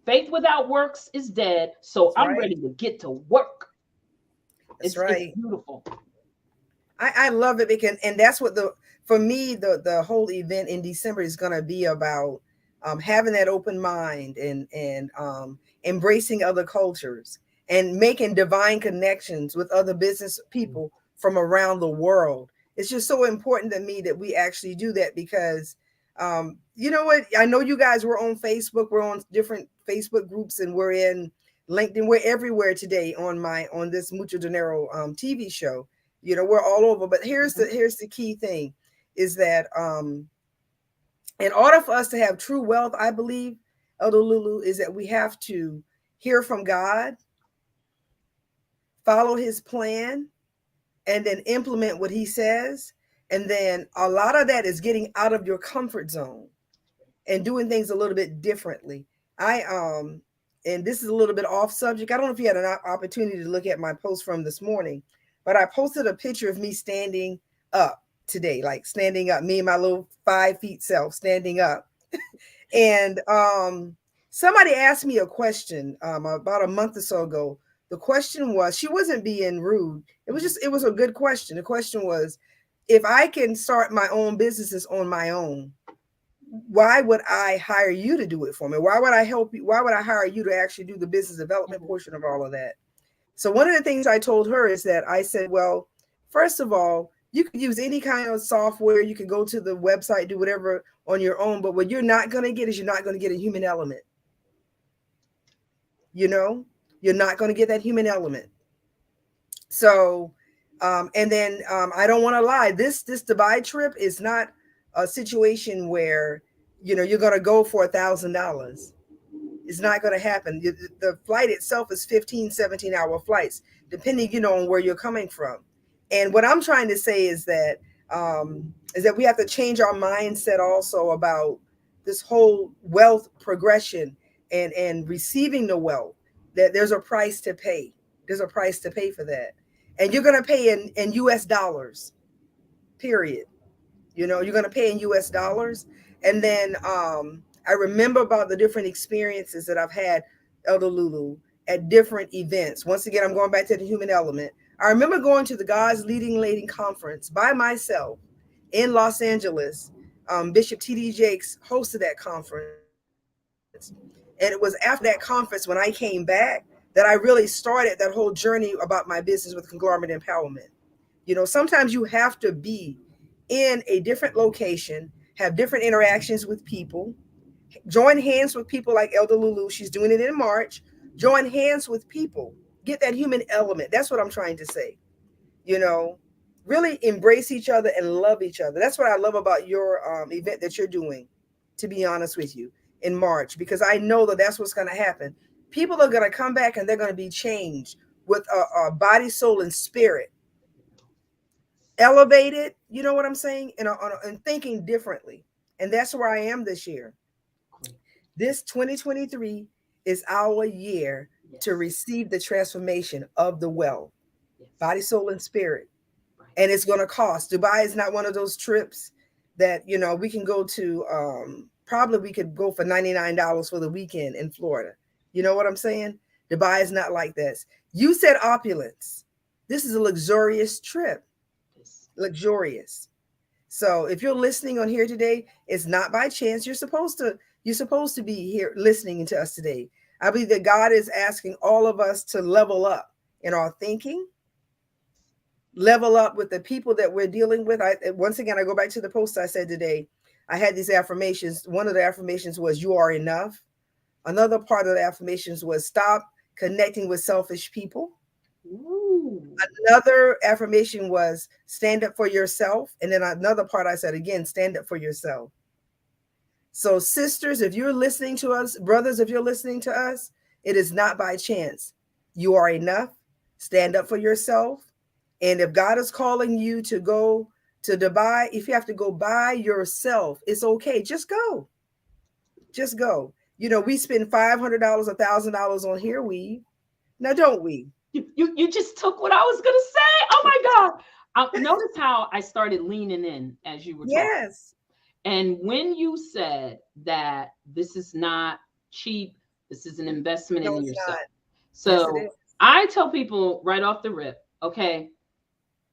S2: faith without works is dead. So
S1: That's
S2: I'm
S1: right.
S2: ready to get to work.
S1: That's
S2: It's
S1: right.
S2: beautiful.
S1: I love it because, and that's what for me, the whole event in December is going to be about, having that open mind and embracing other cultures and making divine connections with other business people from around the world. It's just so important to me that we actually do that because, you know what? I know you guys were on Facebook. We're on different Facebook groups, and we're in LinkedIn. We're everywhere today on this Mucho Dinero TV show. You know, we're all over. But here's the key thing is that in order for us to have true wealth, I believe, Elder Lulu, is that we have to hear from God, follow his plan, and then implement what he says. And then a lot of that is getting out of your comfort zone and doing things a little bit differently. I and this is a little bit off subject. I don't know if you had an opportunity to look at my post from this morning, but I posted a picture of me standing up today, like standing up, me and my little 5 feet self standing up. And somebody asked me a question about a month or so ago. The question was, she wasn't being rude. It was a good question. The question was, if I can start my own businesses on my own, why would I hire you to do it for me? Why would I help you? Why would I hire you to actually do the business development
S2: Mhm.
S1: portion of all of that? So one of the things I told her is that I said, well, first of all, you could use any kind of software. You can go to the website, do whatever on your own. But what you're not going to get is you're not going to get a human element. You know, you're not going to get that human element. So, and then I don't want to lie. This Dubai trip is not a situation where you're going to go for $1,000. It's not going to happen. The flight itself is 15, 17-hour flights, depending on where you're coming from. And what I'm trying to say is that we have to change our mindset also about this whole wealth progression and receiving the wealth. that there's a price to pay. There's a price to pay for that. And you're going to pay in US dollars, period. You're going to pay in US dollars. And then I remember about the different experiences that I've had, Elder Lulu, at different events. Once again, I'm going back to the human element. I remember going to the God's Leading Lady Conference by myself in Los Angeles. Bishop T.D. Jakes hosted that conference. And it was after that conference when I came back that I really started that whole journey about my business with conglomerate empowerment. Sometimes you have to be in a different location, have different interactions with people, join hands with people like Elder Lulu. She's doing it in March. Join hands with people. Get that human element. That's what I'm trying to say. You know, really embrace each other and love each other. That's what I love about your event that you're doing, to be honest with you, in March, because I know that that's what's going to happen. People are going to come back and they're going to be changed with a body, soul, and spirit elevated. You know what I'm saying? And thinking differently. And that's where I am this year. This 2023 is our year to receive the transformation of the well, body, soul, and spirit. And it's going to cost. Dubai is not one of those trips that, we can go to. Probably we could go for $99 for the weekend in Florida. You know what I'm saying? Dubai is not like this. You said opulence. This is a luxurious trip. Luxurious. So if you're listening on here today, it's not by chance. You're supposed to be here listening to us today. I believe that God is asking all of us to level up in our thinking, level up with the people that we're dealing with. Once again, I go back to the post I said today. I had these affirmations. One of the affirmations was, you are enough. Another part of the affirmations was, stop connecting with selfish people. Ooh. Another affirmation was, stand up for yourself. And then another part I said, again, stand up for yourself. So sisters, if you're listening to us, brothers, if you're listening to us, it is not by chance. You are enough. Stand up for yourself. And if God is calling you to go to Dubai, if you have to go by yourself, it's okay. Just go. Just go. We spend $500, $1,000 on hair weave. Now, don't we?
S2: You just took what I was going to say. Oh my God. Notice how I started leaning in as you were talking.
S1: Yes.
S2: And when you said that this is not cheap, this is an investment in yourself. Not. So yes, I tell people right off the rip, okay,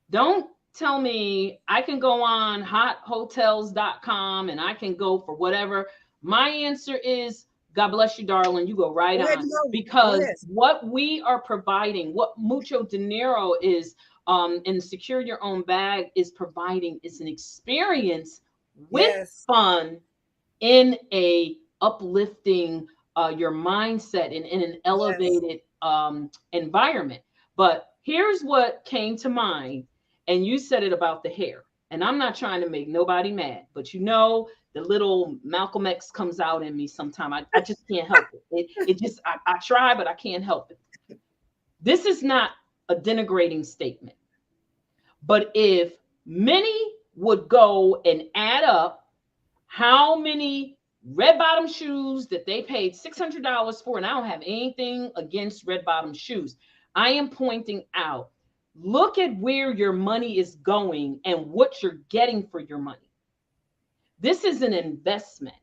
S2: don't tell me I can go on hothotels.com and I can go for whatever. My answer is, God bless you, darling. You go right on. Because what we are providing, what Mucho Dinero is, and Secure Your Own Bag is providing, is an experience with fun in a uplifting your mindset and in an elevated environment. But here's what came to mind, and you said it about the hair. And I'm not trying to make nobody mad, but the little Malcolm X comes out in me sometime. I just can't help it. It just, I try, but I can't help it. This is not a denigrating statement. But if many would go and add up how many red bottom shoes that they paid $600 for, and I don't have anything against red bottom shoes. I am pointing out, look at where your money is going and what you're getting for your money. This is an investment.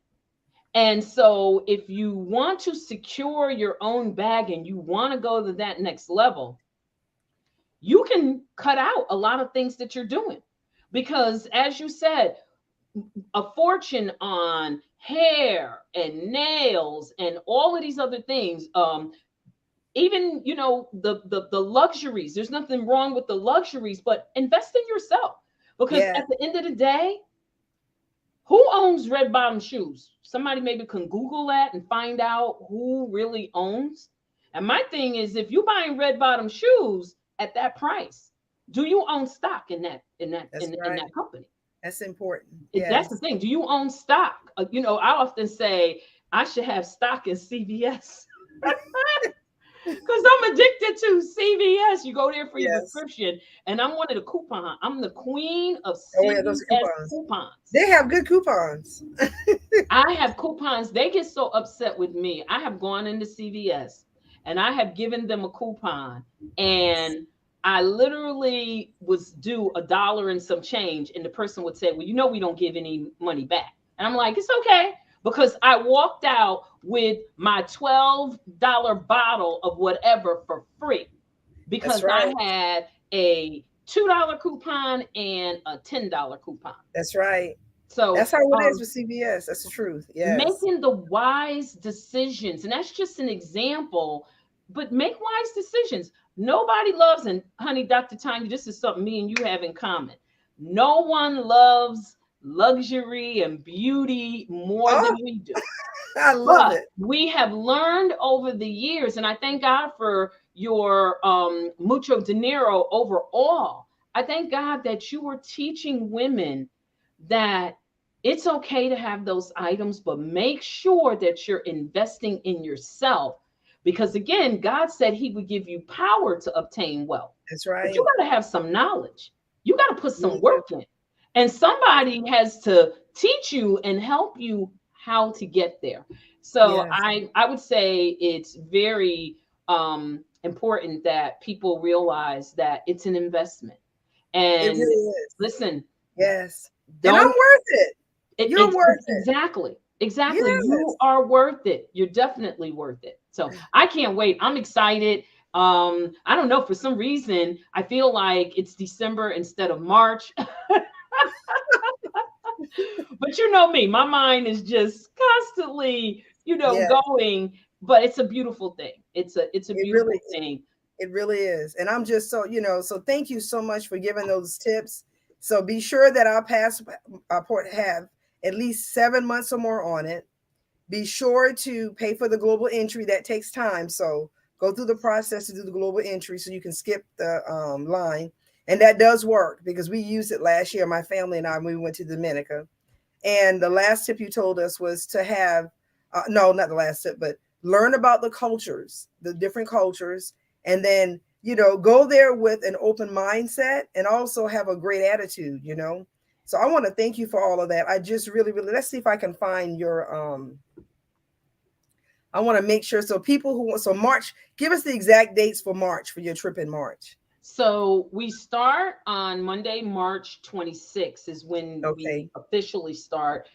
S2: And so if you want to secure your own bag and you want to go to that next level, you can cut out a lot of things that you're doing. Because as you said, a fortune on hair and nails and all of these other things, even, the luxuries, there's nothing wrong with the luxuries, but invest in yourself. Because at the end of the day, who owns red bottom shoes? Somebody maybe can Google that and find out who really owns. And my thing is, if you're buying red bottom shoes at that price, do you own stock in that company?
S1: That's important.
S2: That's the thing. Do you own stock? I often say I should have stock in CVS. Because I'm addicted to CVS. You go there for your prescription, and I'm one of the coupons. I'm the queen of CVS coupons.
S1: They have good coupons.
S2: I have coupons. They get so upset with me. I have gone into CVS, and I have given them a coupon, and I literally was due $1 and some change, and the person would say, well, we don't give any money back. And I'm like, it's okay, because I walked out with my $12 bottle of whatever for free, because I had a $2 coupon and a $10 coupon.
S1: That's right.
S2: So
S1: that's how it is with CVS. That's the truth. Yes.
S2: Making the wise decisions. And that's just an example, but make wise decisions. Nobody loves, and honey, Dr. Tonya, this is something me and you have in common. No one loves luxury and beauty more than we do.
S1: I love it.
S2: We have learned over the years, and I thank God for your Mucho Dinero overall. I thank God that you were teaching women that it's okay to have those items, but make sure that you're investing in yourself. Because again, God said he would give you power to obtain wealth.
S1: That's right.
S2: But you got to have some knowledge. You got to put some work in. And somebody has to teach you and help you how to get there. So yes. I would say it's very important that people realize that it's an investment. And
S1: it really is.
S2: Listen.
S1: Yes. And I'm worth it. You're worth it.
S2: Exactly. Exactly.
S1: Yes.
S2: You are worth it. You're definitely worth it. So I can't wait. I'm excited. I don't know. For some reason, I feel like it's December instead of March. But you know me, my mind is just constantly, going. But it's a beautiful thing. It's a beautiful thing.
S1: It really is. And I'm just so, so thank you so much for giving those tips. So be sure that our passport have at least 7 months or more on it. Be sure to pay for the global entry. That takes time. So go through the process to do the global entry so you can skip the line. And that does work because we used it last year, my family and I, when we went to Dominica. And the last tip you told us was to have, no, not the last tip, but learn about the cultures, the different cultures, and then, go there with an open mindset and also have a great attitude, So I want to thank you for all of that. I just really, let's see if I can find your, I want to make sure. So March, give us the exact dates for March, for your trip in March.
S2: So we start on Monday, March 26th is when we officially start.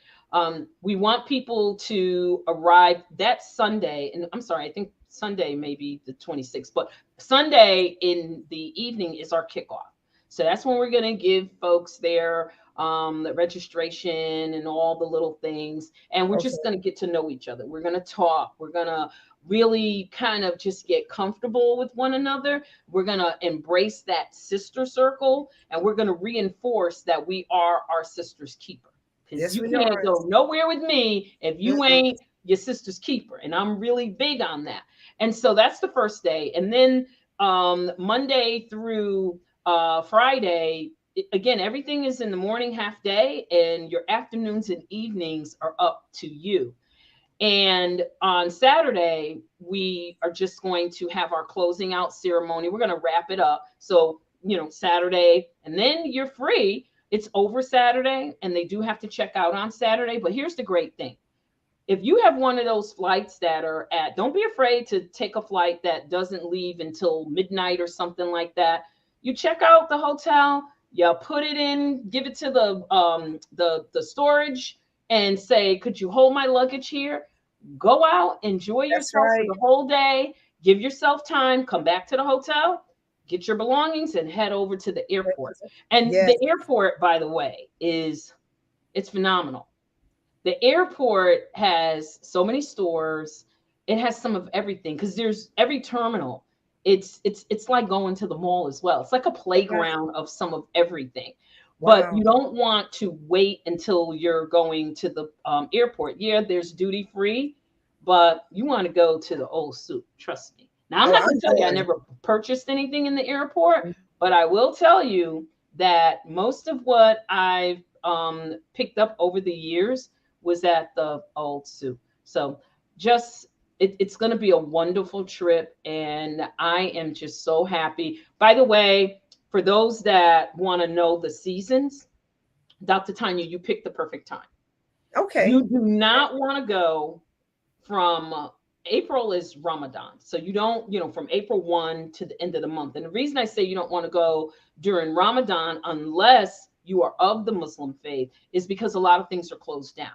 S2: We want people to arrive that Sunday, and I'm sorry, I think Sunday maybe the 26th, but Sunday in the evening is our kickoff. So that's when we're going to give folks their the registration and all the little things, and we're just going to get to know each other. We're going to talk. We're going to really kind of just get comfortable with one another. We're going to embrace that sister circle, and we're going to reinforce that we are our sister's keeper. Because you can't go nowhere with me if you ain't your sister's keeper. And I'm really big on that. And so that's the first day. And then Monday through Friday, again, everything is in the morning half day, and your afternoons and evenings are up to you. And on Saturday, we are just going to have our closing out ceremony. We're going to wrap it up. So, Saturday, and then you're free. It's over Saturday, and they do have to check out on Saturday. But here's the great thing. If you have one of those flights that are don't be afraid to take a flight that doesn't leave until midnight or something like that. You check out the hotel, you put it in, give it to the storage and say, could you hold my luggage here? Go out, enjoy yourself for the whole day, give yourself time, come back to the hotel, get your belongings, and head over to the airport. And the airport, by the way, it's phenomenal. The airport has so many stores. It has some of everything because there's every terminal. It's like going to the mall as well. It's like a playground of some of everything. Wow. But you don't want to wait until you're going to the airport. Yeah, there's duty free, but you want to go to the old soup. Trust me. Now, I'm not going to tell you I never purchased anything in the airport, but I will tell you that most of what I've picked up over the years was at the old soup. So just it's going to be a wonderful trip, and I am just so happy. By the way, for those that want to know the seasons, Dr. Tonya, you picked the perfect time. Okay. You do not want to go from April is Ramadan. So you don't, from April 1 to the end of the month. And the reason I say you don't want to go during Ramadan unless you are of the Muslim faith is because a lot of things are closed down.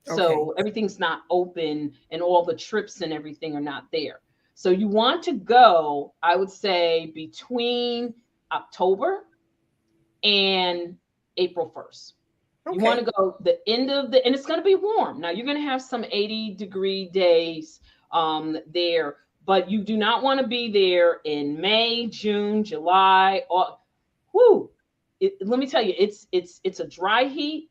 S1: Okay.
S2: So everything's not open and all the trips and everything are not there. So you want to go, I would say, between October and April 1st. You want
S1: Okay.
S2: to go the end of and it's going to be warm. Now you're going to have some 80-degree days there, but you do not want to be there in May, June, July, or whoo. Let me tell you, it's a dry heat,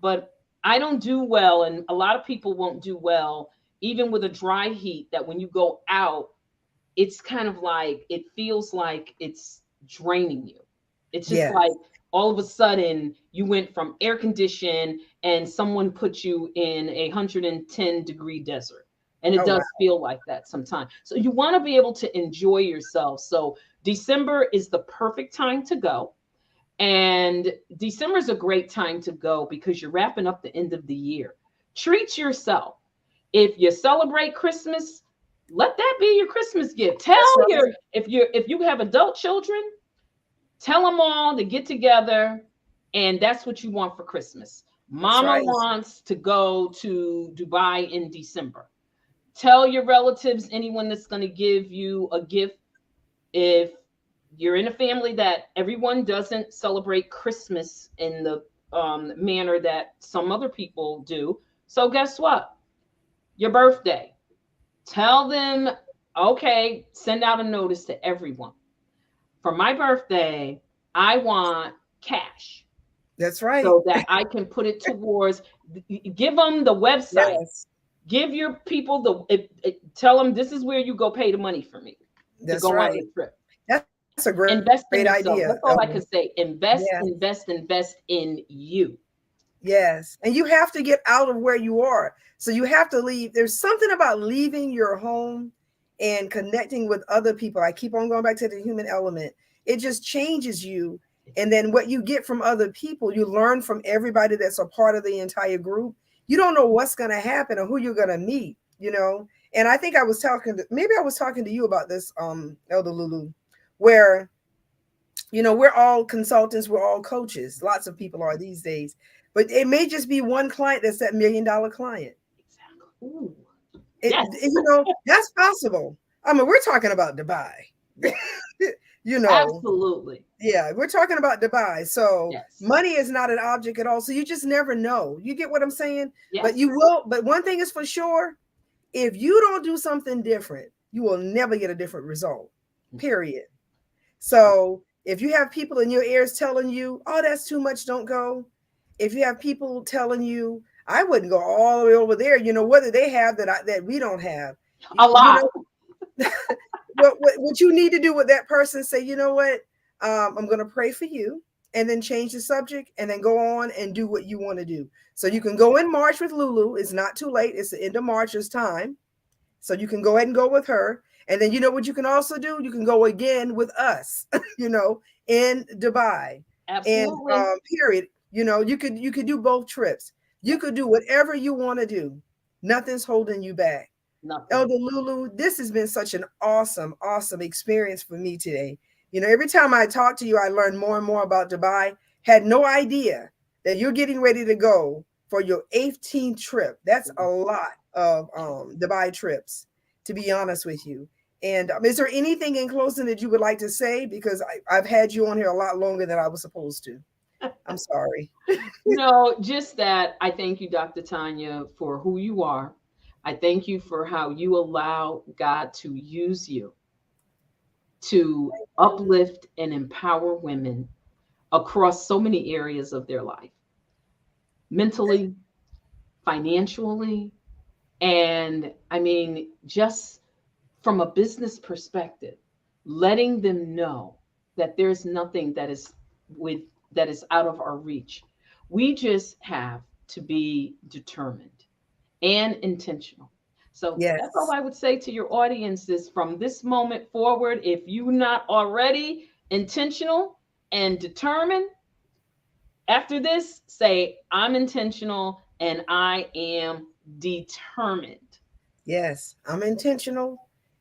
S2: but I don't do well, and a lot of people won't do well, even with a dry heat, that when you go out, it's kind of like it feels like it's draining you. It's just
S1: Yes.
S2: like all of a sudden you went from air condition and someone put you in 110-degree desert. And it
S1: Oh, wow.
S2: does feel like that sometimes. So you want to be able to enjoy yourself. So December is the perfect time to go. And December is a great time to go because you're wrapping up the end of the year. Treat yourself. If you celebrate Christmas, let that be your Christmas gift.
S1: That's
S2: Tell
S1: right.
S2: your if you have adult children, tell them all to get together, and that's what you want for Christmas.
S1: That's
S2: Mama
S1: right.
S2: wants to go to Dubai in December. Tell your relatives, anyone that's going to give you a gift, if you're in a family that everyone doesn't celebrate Christmas in the manner that some other people do. So guess what? Your birthday. Tell them, okay, send out a notice to everyone. For my birthday, I want cash
S1: That's right.
S2: so that I can put it towards, give them the website,
S1: Yes.
S2: give your people tell them this is where you go pay the money for me to
S1: That's
S2: go on
S1: right.
S2: the trip.
S1: That's a great
S2: Invest
S1: idea.
S2: in yourself. That's all I can say.
S1: Yes.
S2: Invest in you.
S1: Yes. And you have to get out of where you are. So you have to leave. There's something about leaving your home and connecting with other people. I keep on going back to the human element. It just changes you. And then what you get from other people, you learn from everybody that's a part of the entire group. You don't know what's going to happen or who you're going to meet. And I think maybe I was talking to you about this, Elder Lulu, where we're all consultants, we're all coaches. Lots of people are these days. But it may just be one client that's that $1 million client.
S2: Exactly. Ooh.
S1: It,
S2: Yes.
S1: that's possible. I mean, we're talking about Dubai.
S2: Yes.
S1: you know,
S2: Absolutely.
S1: yeah, we're talking about Dubai. So
S2: Yes.
S1: money is not an object at all. So you just never know. You get what I'm saying? But
S2: Yes.
S1: you will. But one thing is for sure, if you don't do something different, you will never get a different result. Period. So if you have people in your ears telling you, oh, that's too much, don't go. If you have people telling you, I wouldn't go all the way over there, whether they have that we don't have.
S2: A
S1: You
S2: lot.
S1: know, what you need to do with that person, say, you know what, I'm going to pray for you, and then change the subject, and then go on and do what you want to do. So you can go in March with Lulu. It's not too late. It's the end of March. It's time. So you can go ahead and go with her. And then you know what you can also do? You can go again with us, in Dubai. And
S2: Absolutely.
S1: period. You could do both trips. You could do whatever you want to do. Nothing's holding you back.
S2: Nothing.
S1: Elder Lulu, this has been such an awesome, awesome experience for me today. Every time I talk to you, I learn more and more about Dubai. Had no idea that you're getting ready to go for your 18th trip. That's a lot of Dubai trips, to be honest with you. And is there anything in closing that you would like to say? Because I've had you on here a lot longer than I was supposed to. I'm sorry.
S2: No, just that I thank you, Dr. Tanya, for who you are. I thank you for how you allow God to use you to uplift and empower women across so many areas of their life, mentally, financially, and I mean, just from a business perspective, letting them know that there's nothing with that is out of our reach. We just have to be determined and intentional. So that's all
S1: Yes.
S2: I would say to your audience is from this moment forward, if you're not already intentional and determined, after this, say, I'm intentional and I am determined.
S1: Yes, I'm intentional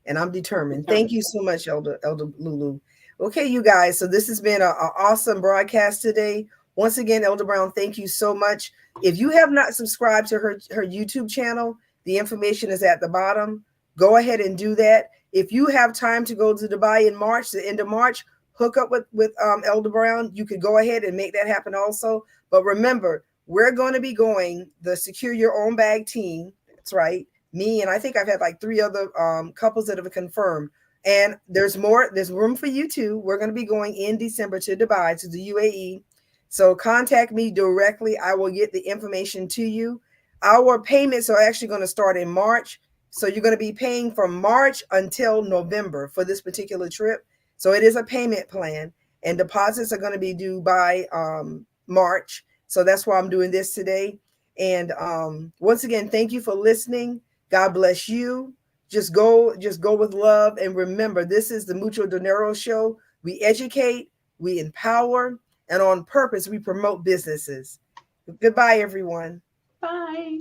S1: and I'm determined. Thank
S2: Determined.
S1: you so much, Elder Lulu. Okay, you guys. So this has been an awesome broadcast today. Once again, Elder Brown, thank you so much. If you have not subscribed to her YouTube channel, the information is at the bottom. Go ahead and do that. If you have time to go to Dubai in March, the end of March, hook up with Elder Brown. You could go ahead and make that happen also. But remember, we're going to be going the Secure Your Own Bag team. That's right, me, and I think I've had like 3 other couples that have confirmed. And there's more, there's room for you too. We're going to be going in December to Dubai, to the UAE. So contact me directly. I will get the information to you. Our payments are actually going to start in March. So you're going to be paying from March until November for this particular trip. So it is a payment plan, and deposits are going to be due by March. So that's why I'm doing this today. And once again, thank you for listening. God bless you. Just go with love. And remember, this is the Mucho Dinero show. We educate, we empower, and on purpose, we promote businesses. Goodbye, everyone.
S2: Bye.